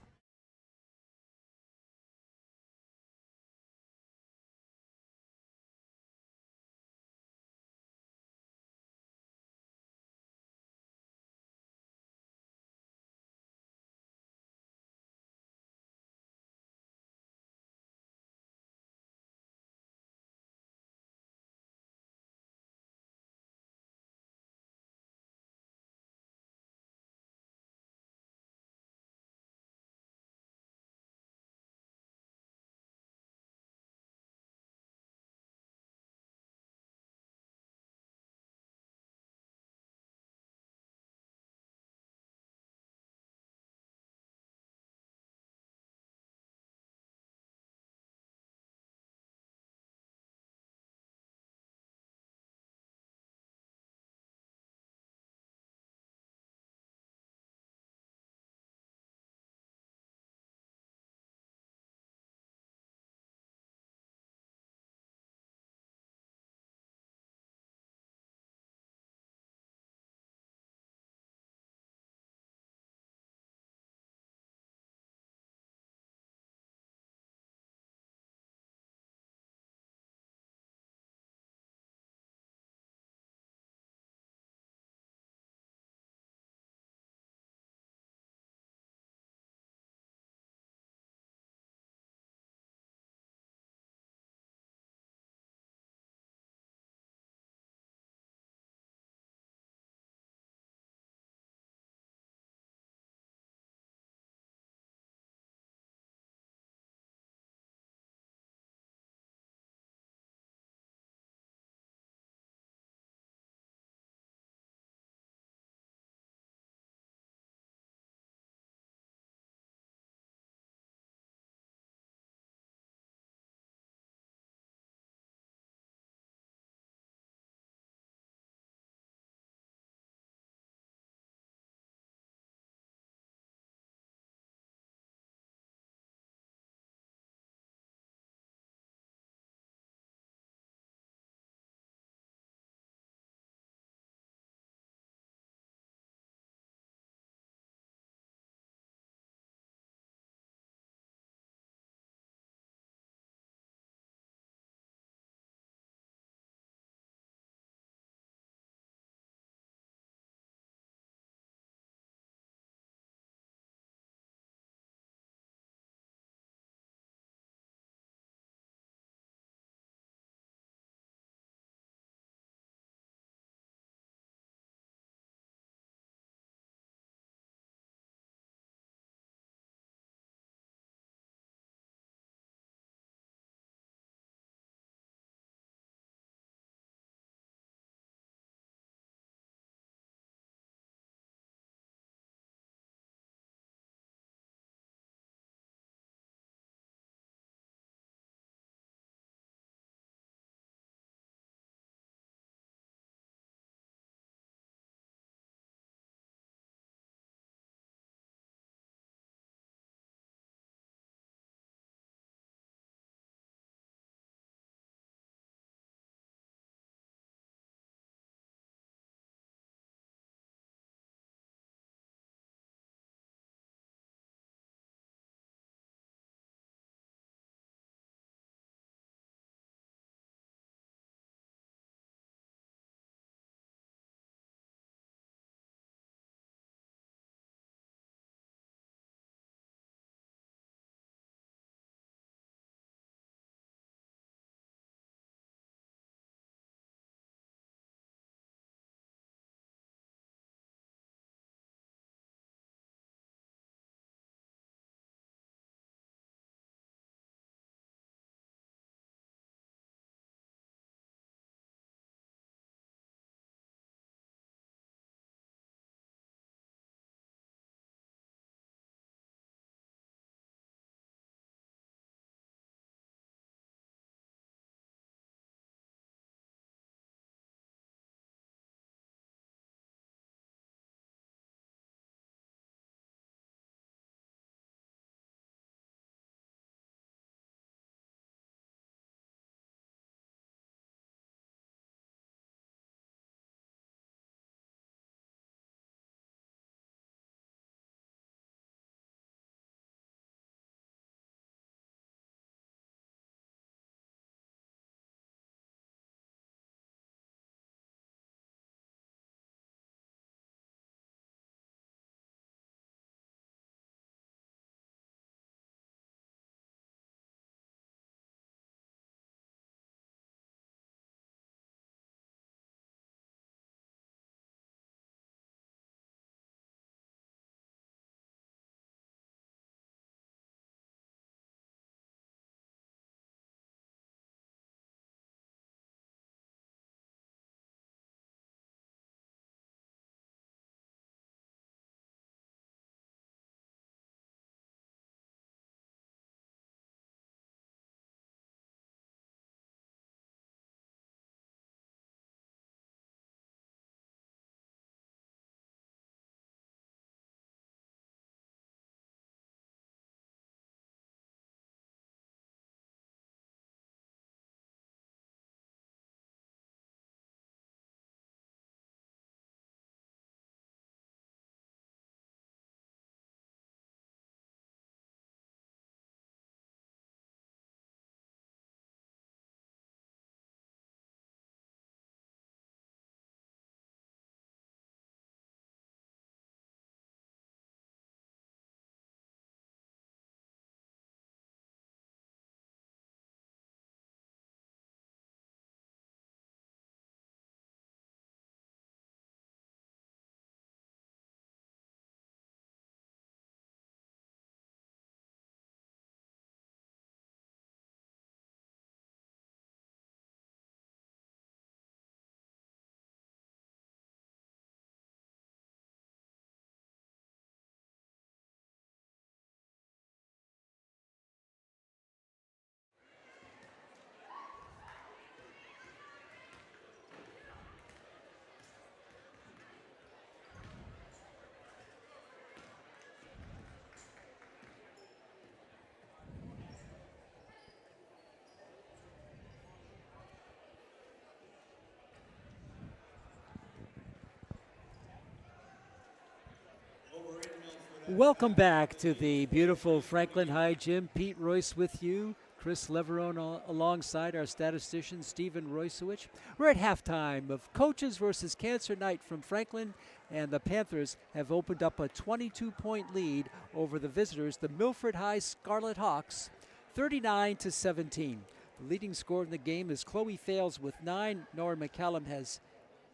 A: Welcome back to the beautiful Franklin High Gym. Pete Royce with you. Chris Leverone alongside our statistician, Stephen Roycewicz. We're at halftime of Coaches versus Cancer Night from Franklin, and the Panthers have opened up a 22-point lead over the visitors, the Milford High Scarlet Hawks, 39-17. The leading scorer in the game is Chloe Fales with 9. Nora McCallum has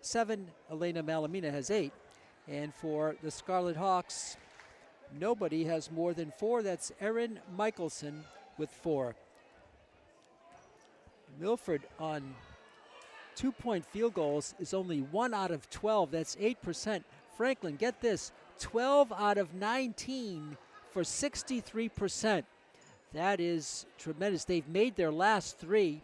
A: 7. Elena Malamina has 8. And for the Scarlet Hawks, nobody has more than 4. That's Erin Michelson with 4. Milford on 2-point field goals is only 1 out of 12. That's 8%. Franklin, get this, 12 out of 19 for 63%. That is tremendous. They've made their last 3,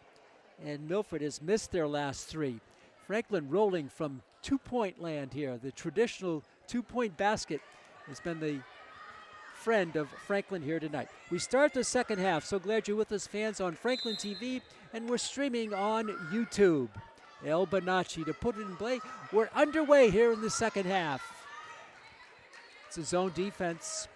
A: and Milford has missed their last 3. Franklin rolling from 2-point land here. The traditional 2-point basket has been the friend of Franklin here tonight. We start the second half. So glad you're with us, fans, on Franklin TV, and we're streaming on YouTube. El Bonacci to put it in play. We're underway here in the second half. It's a zone defense.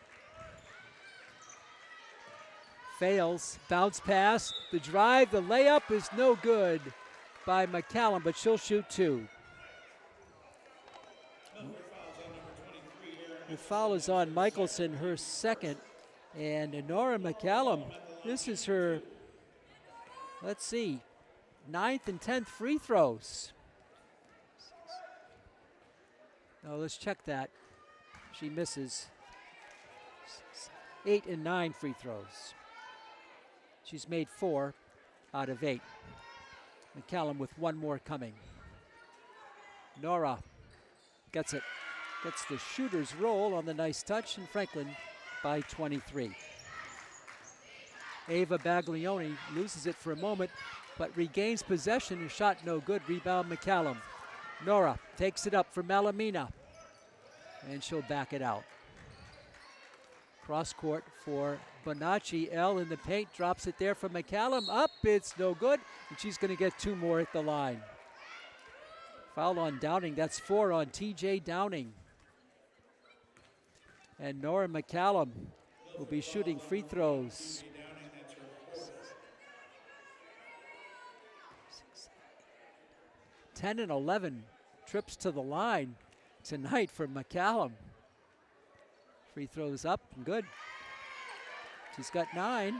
A: Fails, bounce pass, the drive, the layup is no good by McCallum, but she'll shoot 2. The foul is on Michelson, her second. And Nora McCallum, this is her, let's see, 9th and 10th free throws. Now let's check that. She misses 8 and 9 free throws. She's made 4 out of 8. McCallum with 1 more coming. Nora gets it. Gets the shooter's roll on the nice touch, and Franklin by 23. Ava Baglioni loses it for a moment, but regains possession. A shot no good. Rebound McCallum. Nora takes it up for Malamina, and she'll back it out. Cross court for Bonacci. L in the paint, drops it there for McCallum. Up, it's no good, and she's going to get 2 more at the line. Foul on Downing. That's 4 on TJ Downing. And Nora McCallum will be shooting free throws. 10 and 11 trips to the line tonight for McCallum. Free throws up and good. She's got 9.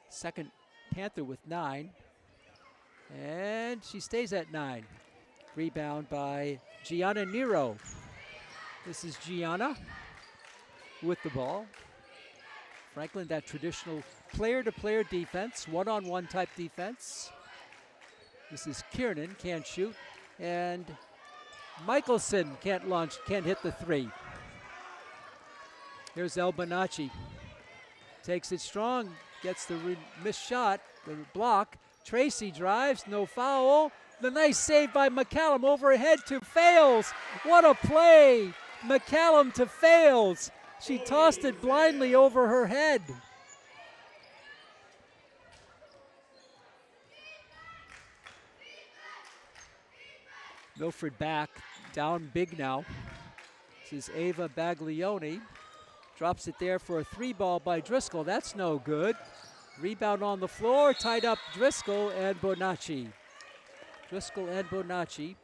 A: Second Panther with 9. And she stays at 9. Rebound by Gianna Nero. This is Gianna with the ball. Franklin, that traditional player-to-player defense, one-on-one type defense. This is Kiernan, can't shoot. And Michelson can't hit the 3. Here's El Bonacci. Takes it strong, gets the missed shot, the block. Tracy drives, no foul. The nice save by McCallum overhead to Fales. What a play! McCallum to Fales. She tossed it blindly over her head. Milford back, down big now. This is Ava Baglioni. Drops it there for a 3-ball by Driscoll. That's no good. Rebound on the floor, tied up Driscoll and Bonacci. Driscoll and Bonacci.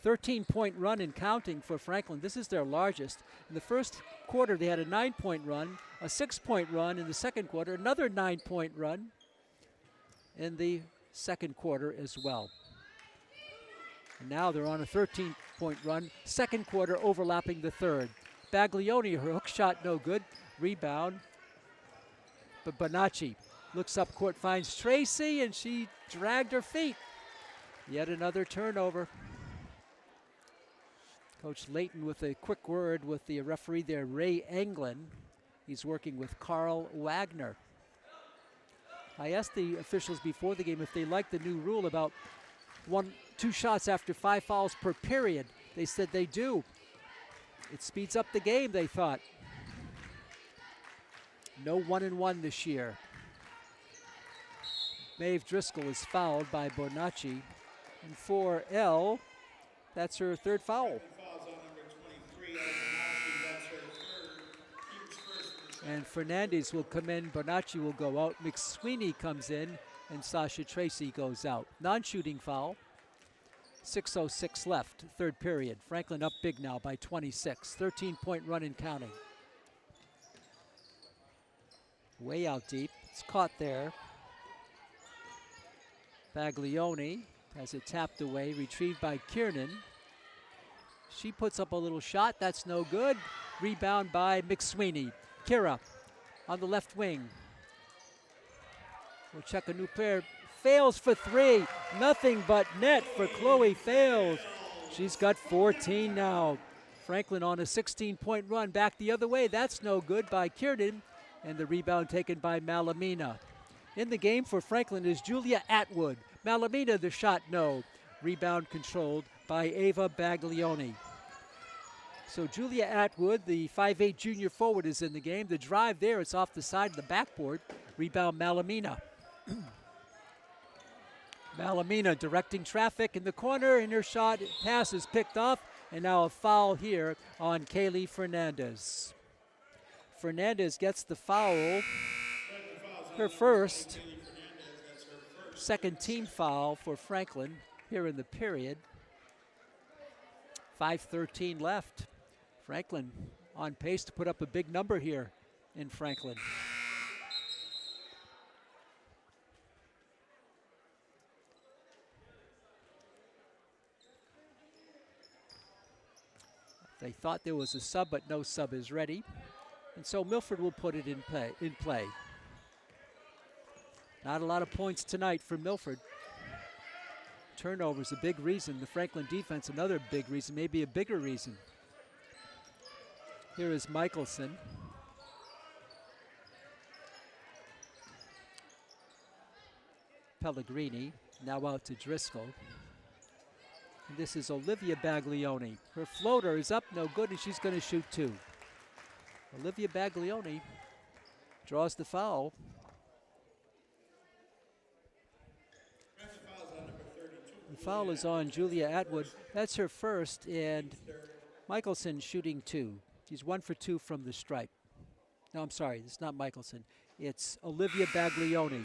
A: 13-point run and counting for Franklin. This is their largest. In the first quarter, they had a 9-point run, a 6-point run in the second quarter, another 9-point run in the second quarter as well. And now they're on a 13-point run, second quarter overlapping the third. Baglioni, her hook shot no good. Rebound. But Bonacci looks up court, finds Tracy, and she dragged her feet. Yet another turnover. Coach Layton with a quick word with the referee there, Ray Anglin. He's working with Carl Wagner. I asked the officials before the game if they liked the new rule about 2 shots after 5 fouls per period. They said they do. It speeds up the game, they thought. No 1-and-1 this year. Maeve Driscoll is fouled by Bonacci. And for Elle, that's her third foul. And Fernandez will come in, Bonacci will go out, McSweeney comes in, and Sasha Tracy goes out. Non-shooting foul. 6:06 left, third period. Franklin up big now by 26. 13-point run and counting. Way out deep. It's caught there. Baglioni has it tapped away, retrieved by Kiernan. She puts up a little shot. That's no good. Rebound by McSweeney. Kira on the left wing. We'll check a new player. Fails for three. Nothing but net for Chloe Fails. She's got 14 now. Franklin on a 16-point run. Back the other way. That's no good by Kiernan. And the rebound taken by Malamina. In the game for Franklin is Julia Atwood. Malamina, the shot, no. Rebound controlled by Ava Baglioni. So Julia Atwood, the 5'8 junior forward, is in the game. The drive there, it's off the side of the backboard. Rebound Malamina. Malamina directing traffic in the corner, and her shot pass is picked off. And now a foul here on Kaylee Fernandez. Fernandez gets the foul, her first, second team foul for Franklin here in the period. 5:13 left. Franklin on pace to put up a big number here in Franklin. They thought there was a sub, but no sub is ready. And so Milford will put it in play. Not a lot of points tonight for Milford. Turnovers a big reason. The Franklin defense another big reason, maybe a bigger reason. Here is Michelson. Pellegrini now out to Driscoll. And this is Olivia Baglioni. Her floater is up, no good, and she's going to shoot two. Olivia Baglioni draws the foul. The foul is on Julia Atwood. That's her first, and Michelson shooting two. She's 1 for 2 from the stripe. No, I'm sorry, it's not Michelson. It's Olivia Baglioni.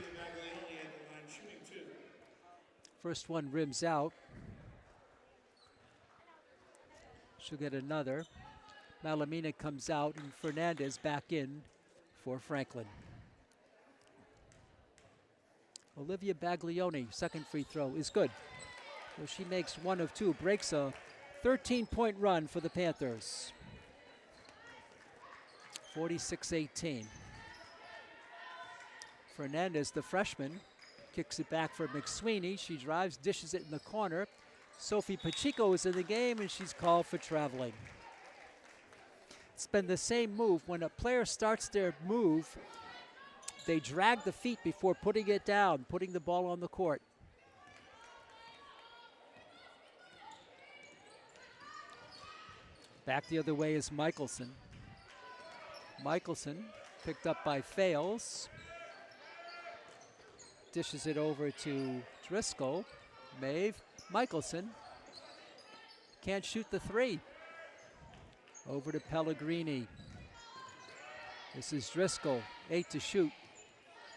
A: First one rims out. She'll get another. Malamina comes out, and Fernandez back in for Franklin. Olivia Baglioni, second free throw is good. So she makes 1 of 2, breaks a 13-point run for the Panthers. 46-18. Fernandez, the freshman, kicks it back for McSweeney. She drives, dishes it in the corner. Sophie Pacheco is in the game, and she's called for traveling. It's been the same move. When a player starts their move, they drag the feet before putting it down, putting the ball on the court. Back the other way is Michelson. Michelson picked up by Fales. Dishes it over to Driscoll. Maeve. Michelson can't shoot the three. Over to Pellegrini. This is Driscoll, 8 to shoot.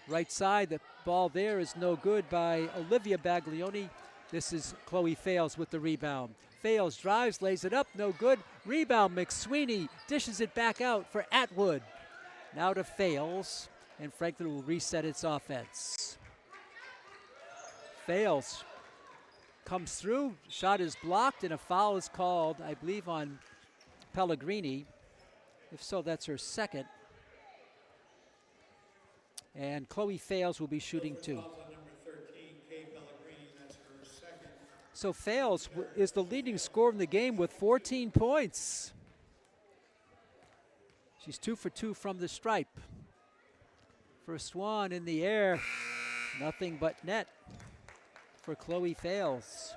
A: Right side, the ball there is no good by Olivia Baglioni. This is Chloe Fales with the rebound. Fales drives, lays it up, no good. Rebound, McSweeney dishes it back out for Atwood. Now to Fales, and Franklin will reset its offense. Fales comes through, shot is blocked, and a foul is called, I believe, on Pellegrini. If so, that's her second. And Chloe Fales will be shooting two. So Fales is the leading scorer in the game with 14 points. She's 2 for 2 from the stripe. First one in the air, nothing but net for Chloe Fales.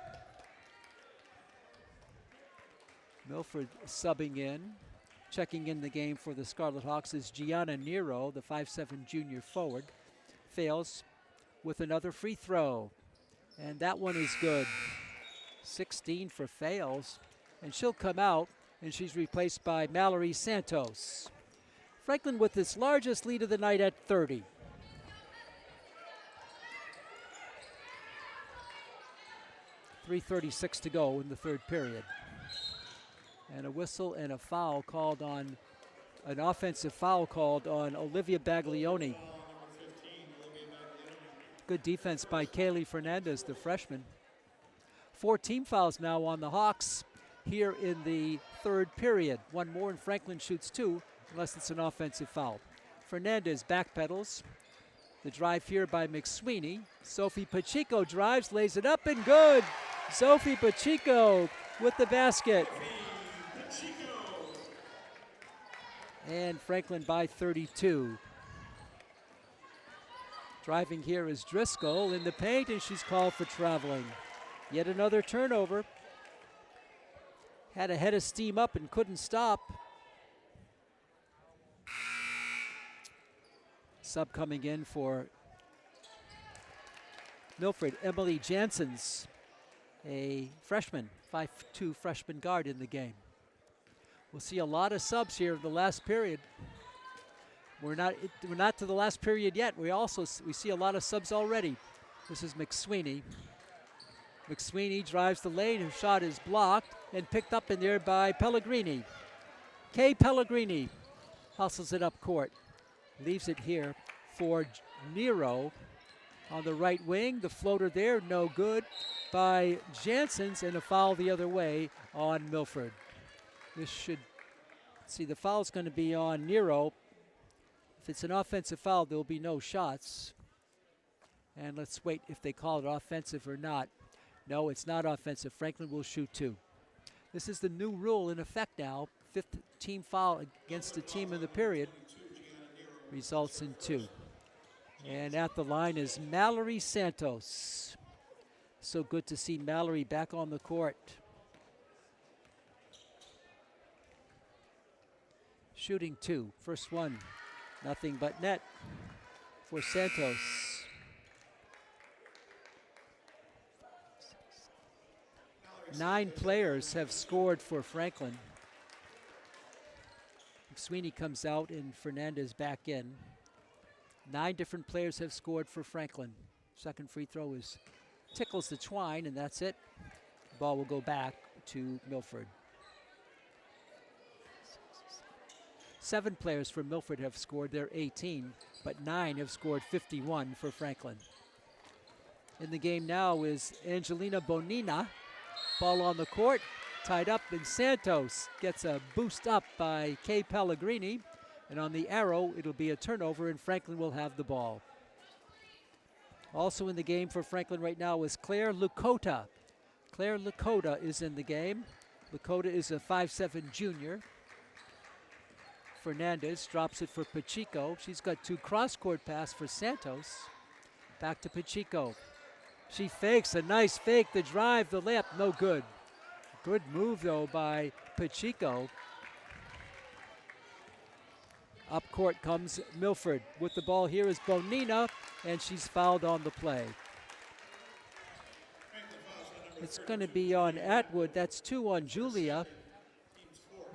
A: Milford subbing in. Checking in the game for the Scarlet Hawks is Gianna Nero, the 5'7 junior forward. Fales with another free throw. And that one is good. 16 for fails. And she'll come out, and she's replaced by Mallory Santos. Franklin with its largest lead of the night at 30. .336 to go in the third period. And a whistle and a foul called on, an offensive foul called on Olivia Baglioni. Good defense by Kaylee Fernandez, the freshman. 4 team fouls now on the Hawks here in the third period. One more and Franklin shoots 2, unless it's an offensive foul. Fernandez backpedals. The drive here by McSweeney. Sophie Pacheco drives, lays it up, and good. Sophie Pacheco with the basket. And Franklin by 32. Driving here is Driscoll in the paint, and she's called for traveling. Yet another turnover. Had a head of steam up and couldn't stop. Sub coming in for Milford, Emily Janssens, a freshman, 5'2" freshman guard in the game. We'll see a lot of subs here in the last period. We're not to the last period yet. We see a lot of subs already. This is McSweeney. McSweeney drives the lane. Her shot is blocked and picked up in there by Pellegrini. Kay Pellegrini hustles it up court. Leaves it here for Nero on the right wing. The floater there, no good by Janssens, and a foul the other way on Milford. This should, see, the foul's going to be on Nero. If it's an offensive foul, there'll be no shots. And let's wait if they call it offensive or not. No, it's not offensive. Franklin will shoot 2. This is the new rule in effect now. 5th team foul against a team in the period results in 2. And at the line is Mallory Santos. So good to see Mallory back on the court. Shooting 2. First one, nothing but net for Santos. Nine players have scored for Franklin. Sweeney comes out and Fernandez back in. 9 different players have scored for Franklin. Second free throw tickles the twine, and that's it. The ball will go back to Milford. 7 players for Milford have scored. They're 18, but 9 have scored 51 for Franklin. In the game now is Angelina Bonina. Ball on the court, tied up, and Santos gets a boost up by Kay Pellegrini. And on the arrow, it'll be a turnover, and Franklin will have the ball. Also in the game for Franklin right now is Claire Lakota. Claire Lakota is in the game. Lakota is a 5'7" junior. Fernandez drops it for Pacheco. She's got 2 cross-court pass for Santos. Back to Pacheco. She fakes, a nice fake, the drive, the layup, no good. Good move, though, by Pacheco. Up court comes Milford. With the ball here is Bonina, and she's fouled on the play. It's going to be on Atwood. That's 2 on Julia.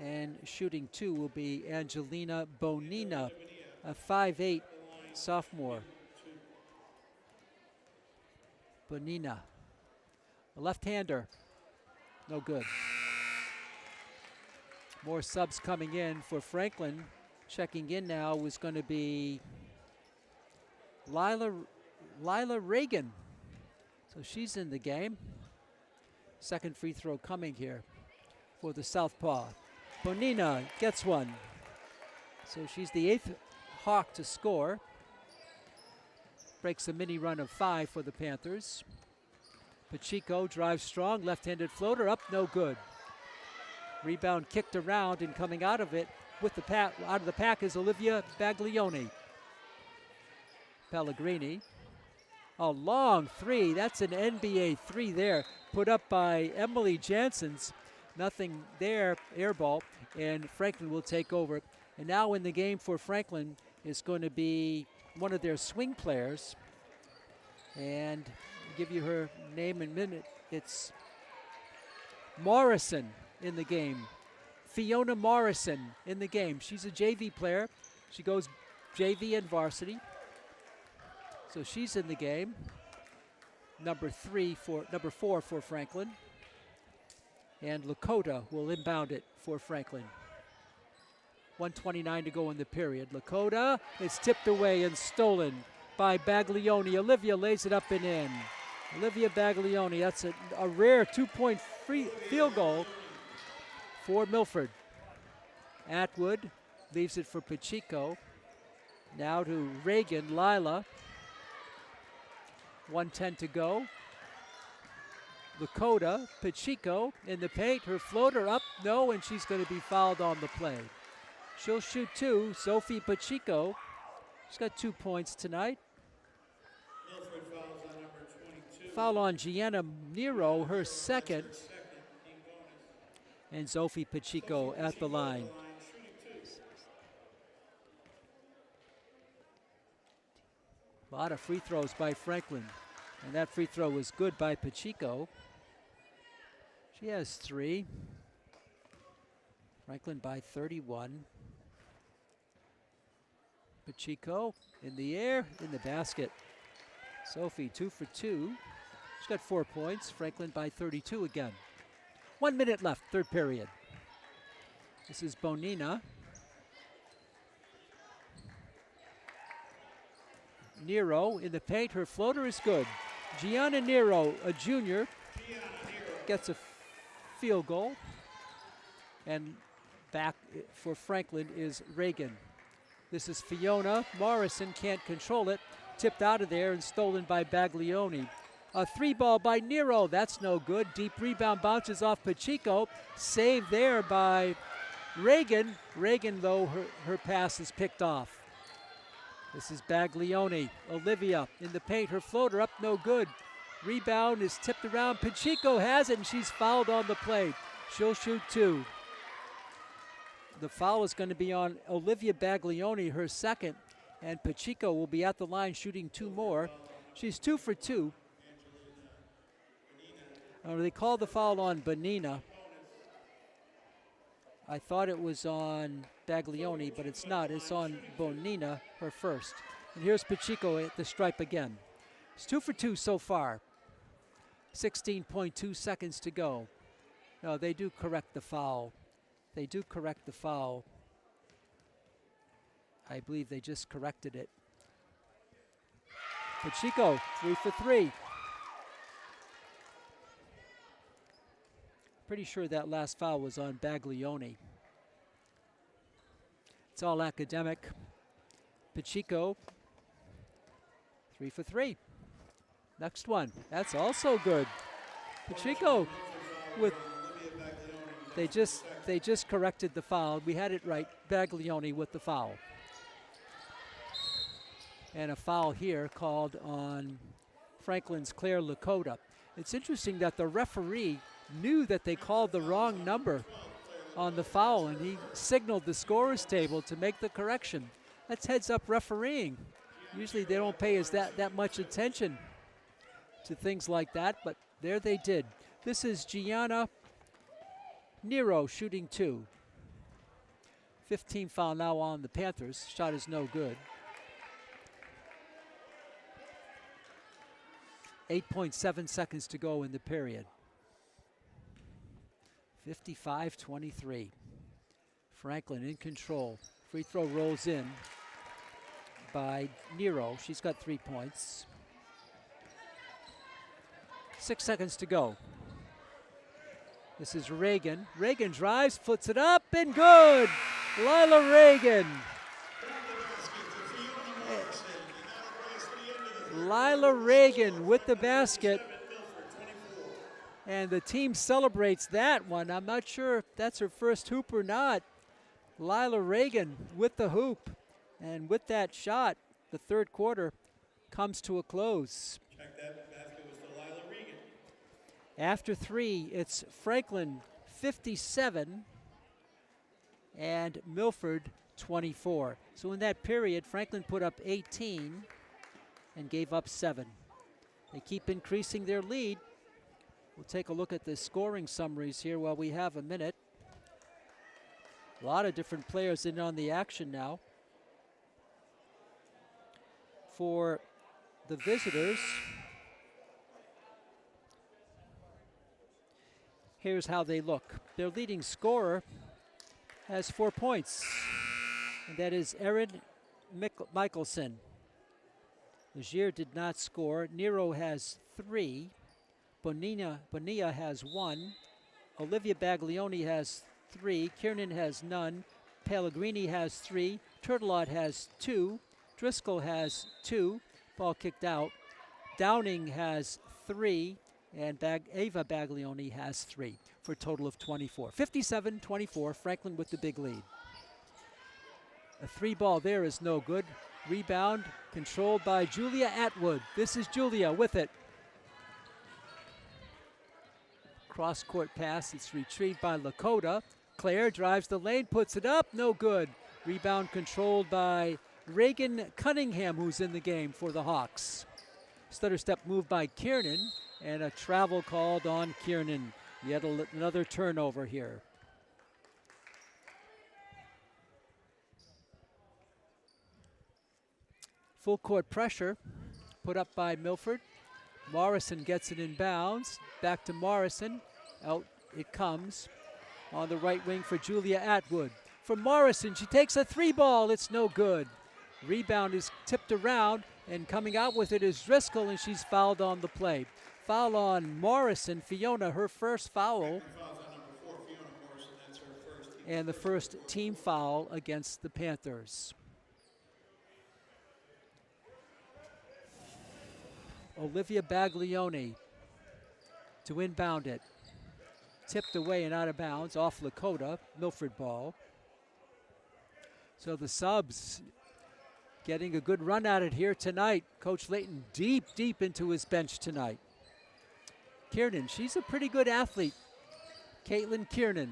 A: And shooting 2 will be Angelina Bonina, a 5'8" sophomore. Bonina, a left-hander, no good. More subs coming in for Franklin. Checking in now is going to be Lila Reagan. So she's in the game. Second free throw coming here for the Southpaw. Bonina gets one. So she's the 8th Hawk to score. Breaks a mini run of 5 for the Panthers. Pacheco drives strong, left-handed floater up, no good. Rebound kicked around, and coming out of it with the out of the pack is Olivia Baglioni. Pellegrini, a long 3. That's an NBA 3 there, put up by Emily Janssens. Nothing there, air ball, and Franklin will take over. And now in the game for Franklin is going to be one of their swing players. And I'll give you her name in a minute. It's Morrison in the game. Fiona Morrison in the game. She's a JV player. She goes JV and varsity. So she's in the game. Number 4 for Franklin. And Lakota will inbound it for Franklin. 1:29 to go in the period. Lakota is tipped away and stolen by Baglioni. Olivia lays it up and in. Olivia Baglioni, that's a rare 2-point field goal for Milford. Atwood leaves it for Pacheco. Now to Reagan, Lila. 1:10 to go. Lakota, Pacheco in the paint. Her floater up, no, and she's going to be fouled on the play. She'll shoot 2. Sophie Pacheco. She's got 2 points tonight. Foul on Gianna Nero, her second. And Sophie Pacheco at the line. A lot of free throws by Franklin. And that free throw was good by Pacheco. She has 3. Franklin by 31. Pacheco in the air, in the basket. Sophie 2 for 2. She's got 4 points. Franklin by 32 again. 1 minute left, third period. This is Bonina. Nero in the paint. Her floater is good. Gianna Nero, a junior, gets a field goal. And back for Franklin is Reagan. This is Fiona Morrison, can't control it. Tipped out of there and stolen by Baglioni. A 3-ball by Nero, that's no good. Deep rebound bounces off Pacheco. Saved there by Reagan. Reagan, though, her pass is picked off. This is Baglioni. Olivia in the paint, her floater up, no good. Rebound is tipped around. Pacheco has it, and she's fouled on the play. She'll shoot 2. The foul is going to be on Olivia Baglioni, her second, and Pacheco will be at the line shooting 2 more. She's 2 for 2. They called the foul on Bonina. I thought it was on Baglioni, but it's not. It's on Bonina, her first. And here's Pacheco at the stripe again. It's 2 for 2 so far. 16.2 seconds to go. No, they do correct the foul. They do correct the foul. I believe they just corrected it. Pacheco, 3 for 3. Pretty sure that last foul was on Baglioni. It's all academic. Pacheco, 3 for 3. Next one, that's also good. Pacheco with, they just corrected the foul. We had it right, Baglioni with the foul. And a foul here called on Franklin's Claire Lakota. It's interesting that the referee knew that they called the wrong number on the foul, and he signaled the scorer's table to make the correction. That's heads-up refereeing. Usually they don't pay us that much attention to things like that, but there they did. This is Gianna Nero shooting 2. 15 foul now on the Panthers. Shot is no good. 8.7 seconds to go in the period. 55-23. Franklin in control. Free throw rolls in by Nero. She's got 3 points. 6 seconds to go. This is Reagan. Reagan drives, puts it up, and good! Lila Reagan. Lila Reagan with the basket. And the team celebrates that one. I'm not sure if that's her first hoop or not. Lila Reagan with the hoop. And with that shot, the third quarter comes to a close.
B: Check that basket was to Lila Reagan.
A: After 3, it's Franklin 57 and Milford 24. So in that period, Franklin put up 18 and gave up 7. They keep increasing their lead. We'll take a look at the scoring summaries here while we have a minute. A lot of different players in on the action now. For the visitors, here's how they look. Their leading scorer has 4 points, and that is Erin Michelson. Legier did not score. Nero has 3. Bonilla has 1. Olivia Baglioni has 3. Kiernan has none. Pellegrini has 3. Turtelot has 2. Driscoll has 2. Ball kicked out. Downing has 3. And Ava Baglioni has 3 for a total of 24. 57-24, Franklin with the big lead. A 3 ball there is no good. Rebound controlled by Julia Atwood. This is Julia with it. Cross-court pass, it's retrieved by Lakota. Claire drives the lane, puts it up, no good. Rebound controlled by Reagan Cunningham, who's in the game for the Hawks. Stutter step move by Kiernan, and a travel called on Kiernan. Yet another turnover here. Full court pressure put up by Milford. Morrison gets it in bounds. Back to Morrison. Out it comes on the right wing for Julia Atwood. For Morrison, she takes a 3 ball. It's no good. Rebound is tipped around, and coming out with it is Driscoll, and she's fouled on the play. Foul on Morrison. Fiona, her first foul. And the first team foul against the Panthers. Olivia Baglioni to inbound it. Tipped away and out of bounds off Lakota. Milford ball. So the subs getting a good run at it here tonight. Coach Layton deep into his bench tonight. Kiernan, she's a pretty good athlete. Caitlin Kiernan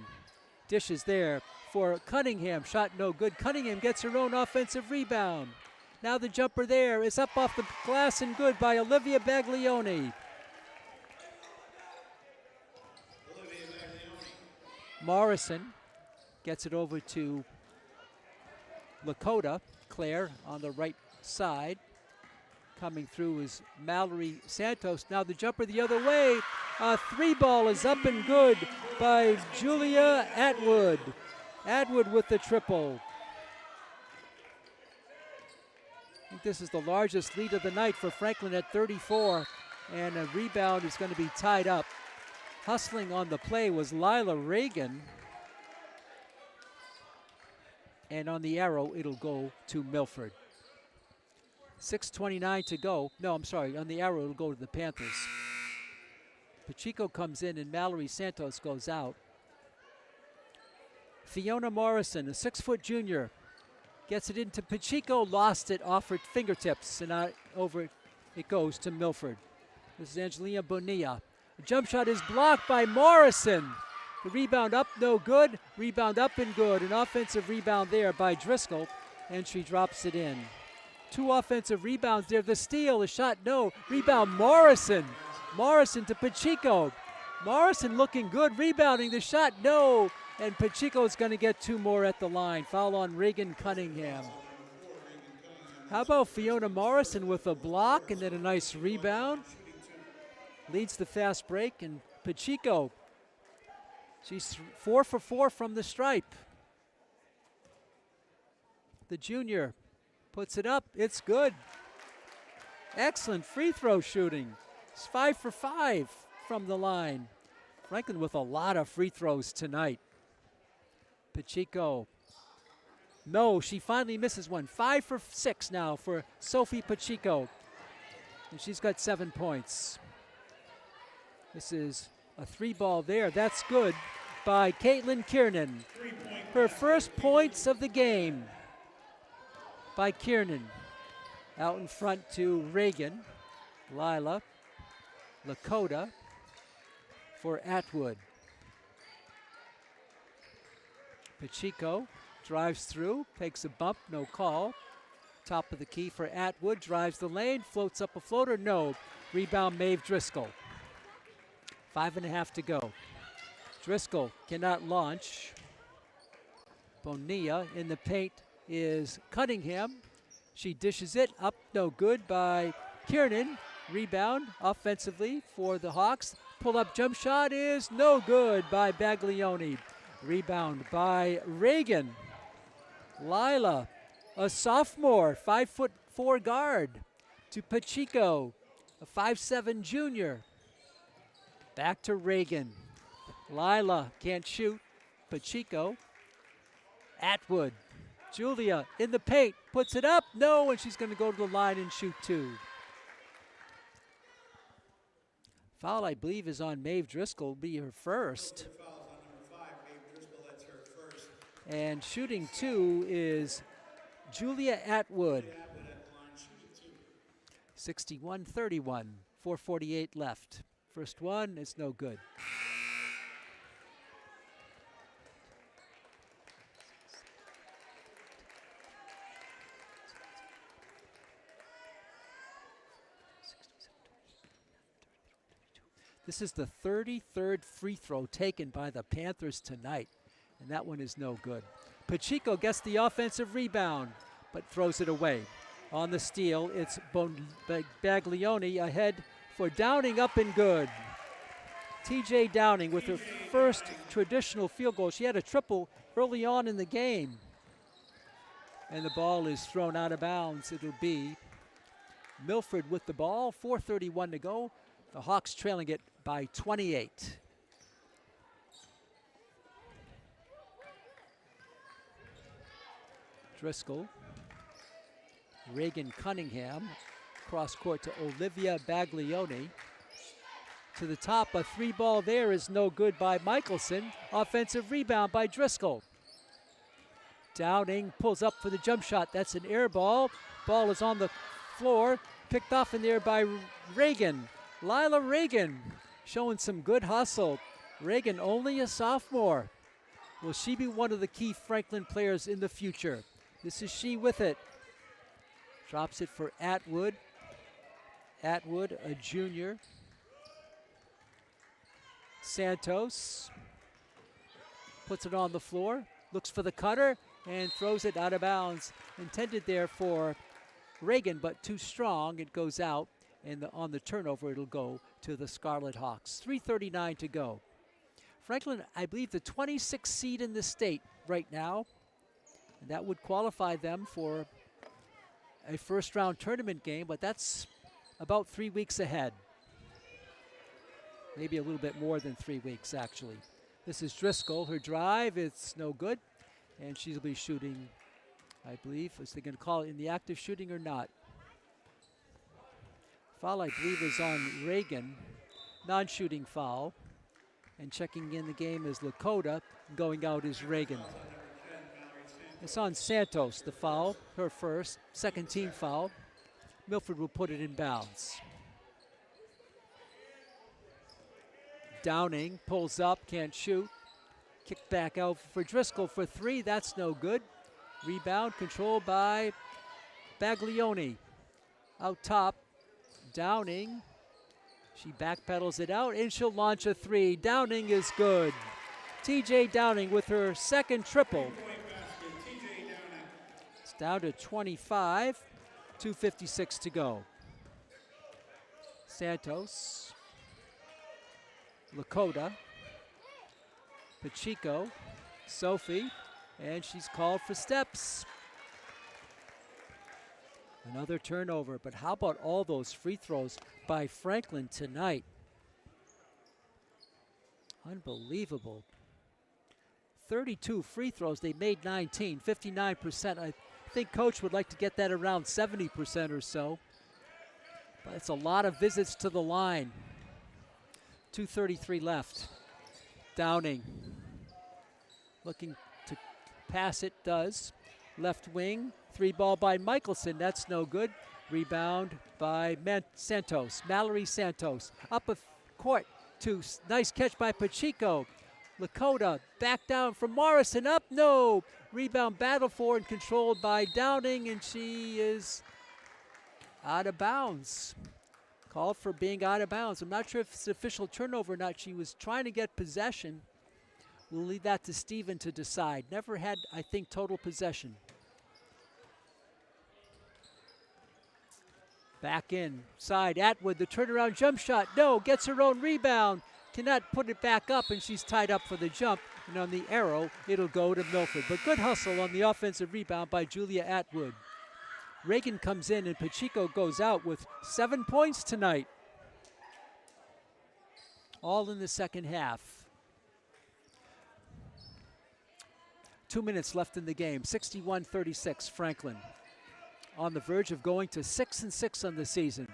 A: dishes there for Cunningham. Shot no good. Cunningham gets her own offensive rebound. Now the jumper there is up off the glass and good by Olivia Baglioni. Morrison gets it over to Lakota. Claire on the right side. Coming through is Mallory Santos. Now the jumper the other way. A 3 ball is up and good by Julia Atwood. Atwood with the triple. I think this is the largest lead of the night for Franklin at 34. And a rebound is going to be tied up. Hustling on the play was Lila Reagan. And on the arrow, it'll go to Milford. 6:29 to go. No, I'm sorry. On the arrow, it'll go to the Panthers. Pacheco comes in and Mallory Santos goes out. Fiona Morrison, a 6-foot junior, gets it into Pacheco, lost it off her fingertips, and over it goes to Milford. This is Angelina Bonilla. The jump shot is blocked by Morrison. The rebound up, no good. Rebound up and good. An offensive rebound there by Driscoll, and she drops it in. 2 offensive rebounds there. The steal, the shot, no. Rebound, Morrison. Morrison to Pacheco. Morrison looking good, rebounding. The shot, no. And Pacheco's going to get 2 more at the line. Foul on Reagan Cunningham. How about Fiona Morrison with a block and then a nice rebound? Leads the fast break, and Pacheco, she's 4 for 4 from the stripe. The junior puts it up. It's good. Excellent free throw shooting. It's 5 for 5 from the line. Franklin with a lot of free throws tonight. Pacheco. No, she finally misses one. 5 for 6 now for Sophie Pacheco. And she's got 7 points. This is a 3 ball there. That's good by Caitlin Kiernan. Her first points of the game by Kiernan. Out in front to Reagan. Lila. Lakota for Atwood. Pacheco drives through, takes a bump, no call. Top of the key for Atwood, drives the lane, floats up a floater, no. Rebound, Maeve Driscoll. 5.5 to go. Driscoll cannot launch. Bonilla in the paint is Cunningham. She dishes it up, no good by Kiernan. Rebound offensively for the Hawks. Pull up jump shot is no good by Baglioni. Rebound by Reagan. Lila, a sophomore, 5'4" guard, to Pacheco, a 5'7" junior. Back to Reagan. Lila can't shoot. Pacheco. Atwood. Julia in the paint, puts it up, no, and she's going to go to the line and shoot 2. Foul, I believe, is on Maeve Driscoll, will be her first.
B: Fouls on number 5, Maeve Driscoll, that's her first.
A: And shooting 2 is Julia Atwood.
B: Atwood at the line, shooting 2.
A: 61-31, 4:48 left. First one is no good. This is the 33rd free throw taken by the Panthers tonight, and that one is no good. Pacheco gets the offensive rebound, but throws it away. On the steal, it's Baglioni ahead for Downing, up and good. TJ Downing with her first traditional field goal. She had a triple early on in the game. And the ball is thrown out of bounds. It'll be Milford with the ball, 4:31 to go. The Hawks trailing it by 28. Driscoll. Reagan Cunningham. Cross court to Olivia Baglioni. To the top, a 3-ball there is no good by Michelson. Offensive rebound by Driscoll. Downing pulls up for the jump shot. That's an air ball. Ball is on the floor. Picked off in there by Reagan. Lila Reagan showing some good hustle. Reagan, only a sophomore. Will she be one of the key Franklin players in the future? This is she with it. Drops it for Atwood. Atwood, a junior. Santos puts it on the floor, looks for the cutter, and throws it out of bounds. Intended there for Reagan, but too strong. It goes out, and on the turnover, it'll go to the Scarlet Hawks. 3:39 to go. Franklin, I believe, the 26th seed in the state right now, and that would qualify them for a first-round tournament game, but that's about 3 weeks ahead. Maybe a little bit more than 3 weeks, actually. This is Driscoll. Her drive, it's no good. And she'll be shooting, I believe. Is they going to call it in the active shooting or not? Foul, I believe, is on Reagan. Non-shooting foul. And checking in the game is Lakota. Going out is Reagan. It's on Santos, the foul. Her first. Second team foul. Milford will put it in bounds. Downing pulls up, can't shoot. Kick back out for Driscoll for 3. That's no good. Rebound controlled by Baglioni. Out top, Downing. She backpedals it out, and she'll launch a 3. Downing is good. TJ Downing with her second triple. It's down to 25. 2:56 to go. Santos. Lakota, Pacheco, Sophie, and she's called for steps. Another turnover, but how about all those free throws by Franklin tonight? Unbelievable. 32 free throws, they made 19, 59%. I think Coach would like to get that around 70% or so. But it's a lot of visits to the line. 2:33 left. Downing looking to pass it, does. Left wing, 3-ball by Michelson, that's no good. Rebound by Santos, Mallory Santos. Up a court to nice catch by Pacheco. Lakota back down from Morrison, up, no. Rebound battle for and controlled by Downing, and she is out of bounds. Called for being out of bounds. I'm not sure if it's official turnover or not. She was trying to get possession. We'll leave that to Steven to decide. Never had, I think, total possession. Back inside, Atwood, the turnaround jump shot. No, gets her own rebound. Cannot put it back up, and she's tied up for the jump. And on the arrow, it'll go to Milford. But good hustle on the offensive rebound by Julia Atwood. Reagan comes in, and Pacheco goes out with 7 points tonight. All in the second half. 2 minutes left in the game, 61-36, Franklin. On the verge of going to 6-6 on the season.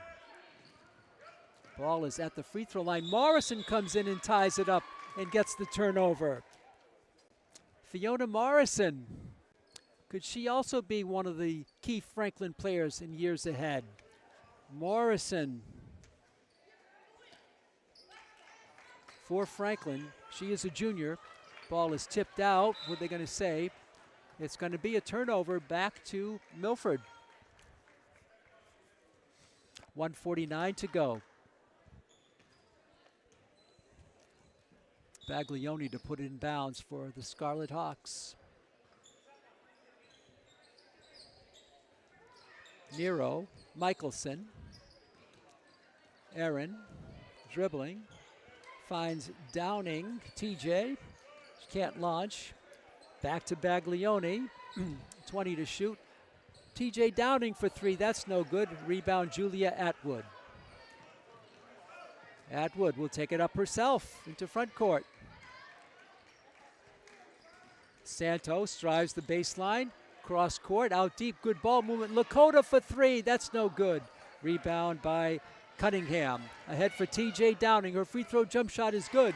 A: Ball is at the free throw line. Morrison comes in and ties it up and gets the turnover. Fiona Morrison. Could she also be one of the key Franklin players in years ahead? Morrison. For Franklin, she is a junior. Ball is tipped out. What are they going to say? It's going to be a turnover back to Milford. 1:49 to go. Baglioni to put it in bounds for the Scarlet Hawks. Nero, Michelson. Aaron, dribbling. Finds Downing, TJ. She can't launch. Back to Baglioni. 20 to shoot. TJ Downing for three. That's no good. Rebound, Julia Atwood. Atwood will take it up herself into front court. Santos drives the baseline. Cross court, out deep, good ball movement. Lakota for three. That's no good. Rebound by Cunningham. Ahead for TJ Downing. Her free throw jump shot is good.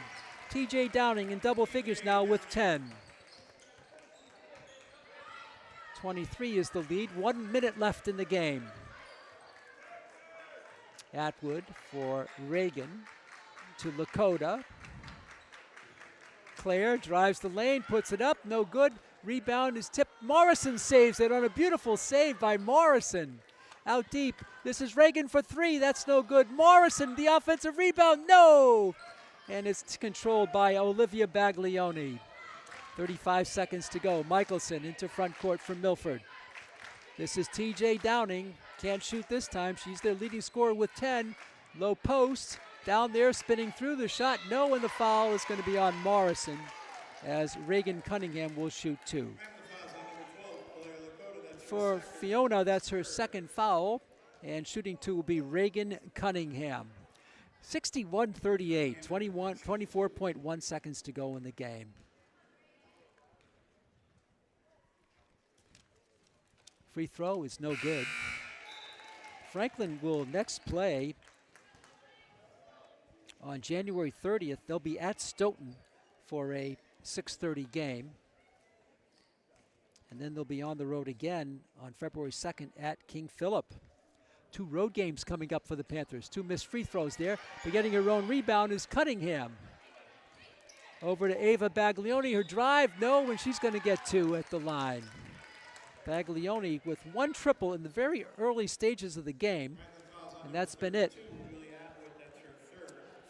A: TJ Downing in double figures now with 10. 23 is the lead. 1 minute left in the game. Atwood for Reagan to Lakota. Claire drives the lane, puts it up, no good. Rebound is tipped. Morrison saves it on a beautiful save by Morrison. Out deep. This is Reagan for three. That's no good. Morrison, the offensive rebound. No! And it's controlled by Olivia Baglioni. 35 seconds to go. Michelson into front court for Milford. This is TJ Downing. Can't shoot this time. She's their leading scorer with 10. Low post. Down there, spinning through the shot. No, and the foul is going to be on Morrison, as Reagan Cunningham will shoot two. For Fiona, that's her second foul, and shooting two will be Reagan Cunningham. 61-38, 24.1 seconds to go in the game. Free throw is no good. Franklin will next play on January 30th. They'll be at Stoughton for a 6:30 game. And then they'll be on the road again on February 2nd at King Philip. 2 road games coming up for the Panthers. 2 missed free throws there. But getting her own rebound is Cunningham. Over to Ava Baglioni. Her drive, no, and she's going to get 2 at the line. Baglioni with 1 triple in the very early stages of the game. And that's been it.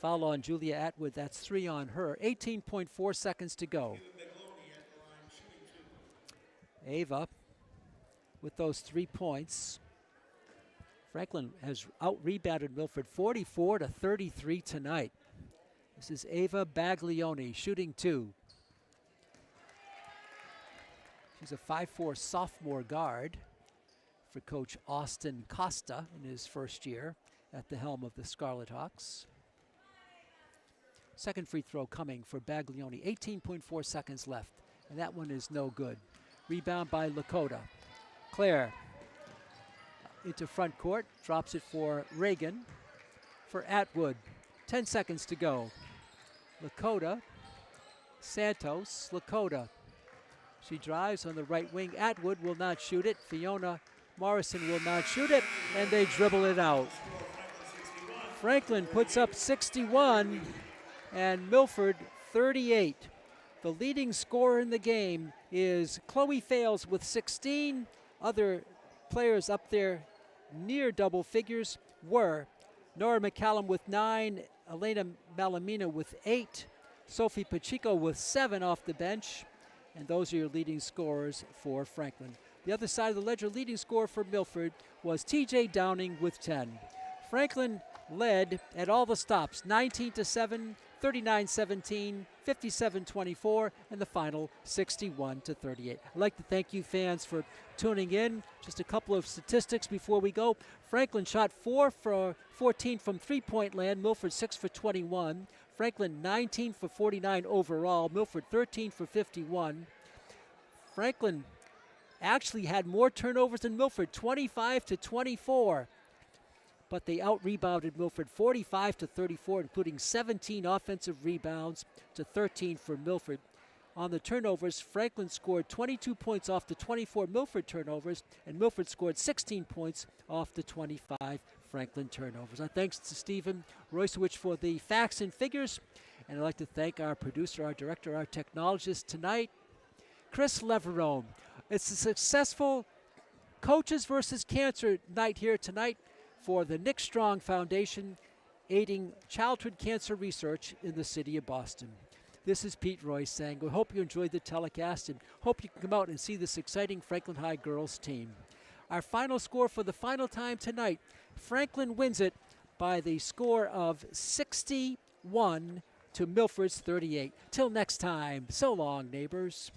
A: Foul on Julia Atwood. That's 3 on her. 18.4 seconds to go. Ava with those 3 points. Franklin has out-rebounded Milford 44-33 tonight. This is Ava Baglioni shooting 2. She's a 5'4" sophomore guard for Coach Austin Costa in his first year at the helm of the Scarlet Hawks. Second free throw coming for Baglioni. 18.4 seconds left, and that one is no good. Rebound by Lakota. Claire into front court, drops it for Reagan. For Atwood, 10 seconds to go. Lakota, Santos, Lakota. She drives on the right wing. Atwood will not shoot it. Fiona Morrison will not shoot it, and they dribble it out. Franklin puts up 61, and Milford 38. The leading scorer in the game is Chloe Fales with 16. Other players up there near double figures were Nora McCallum with 9, Elena Malamina with 8, Sophie Pacheco with 7 off the bench, and those are your leading scorers for Franklin. The other side of the ledger, leading scorer for Milford was TJ Downing with 10. Franklin led at all the stops, 19-7, 39-17, 57-24, and the final 61-38. I'd like to thank you fans for tuning in. Just a couple of statistics before we go. Franklin shot 4 for 14 from three-point land, Milford 6 for 21. Franklin 19 for 49 overall, Milford 13 for 51. Franklin actually had more turnovers than Milford, 25-24. But they out-rebounded Milford 45-34, including 17 offensive rebounds to 13 for Milford. On the turnovers, Franklin scored 22 points off the 24 Milford turnovers, and Milford scored 16 points off the 25 Franklin turnovers. Our thanks to Stephen Roysowicz for the facts and figures, and I'd like to thank our producer, our director, our technologist tonight, Chris Leverone. It's a successful Coaches versus Cancer night here tonight for the Nick Strong Foundation, aiding childhood cancer research in the city of Boston. This is Pete Royce saying we hope you enjoyed the telecast and hope you can come out and see this exciting Franklin High girls team. Our final score for the final time tonight, Franklin wins it by the score of 61 to Milford's 38. Till next time, so long, neighbors.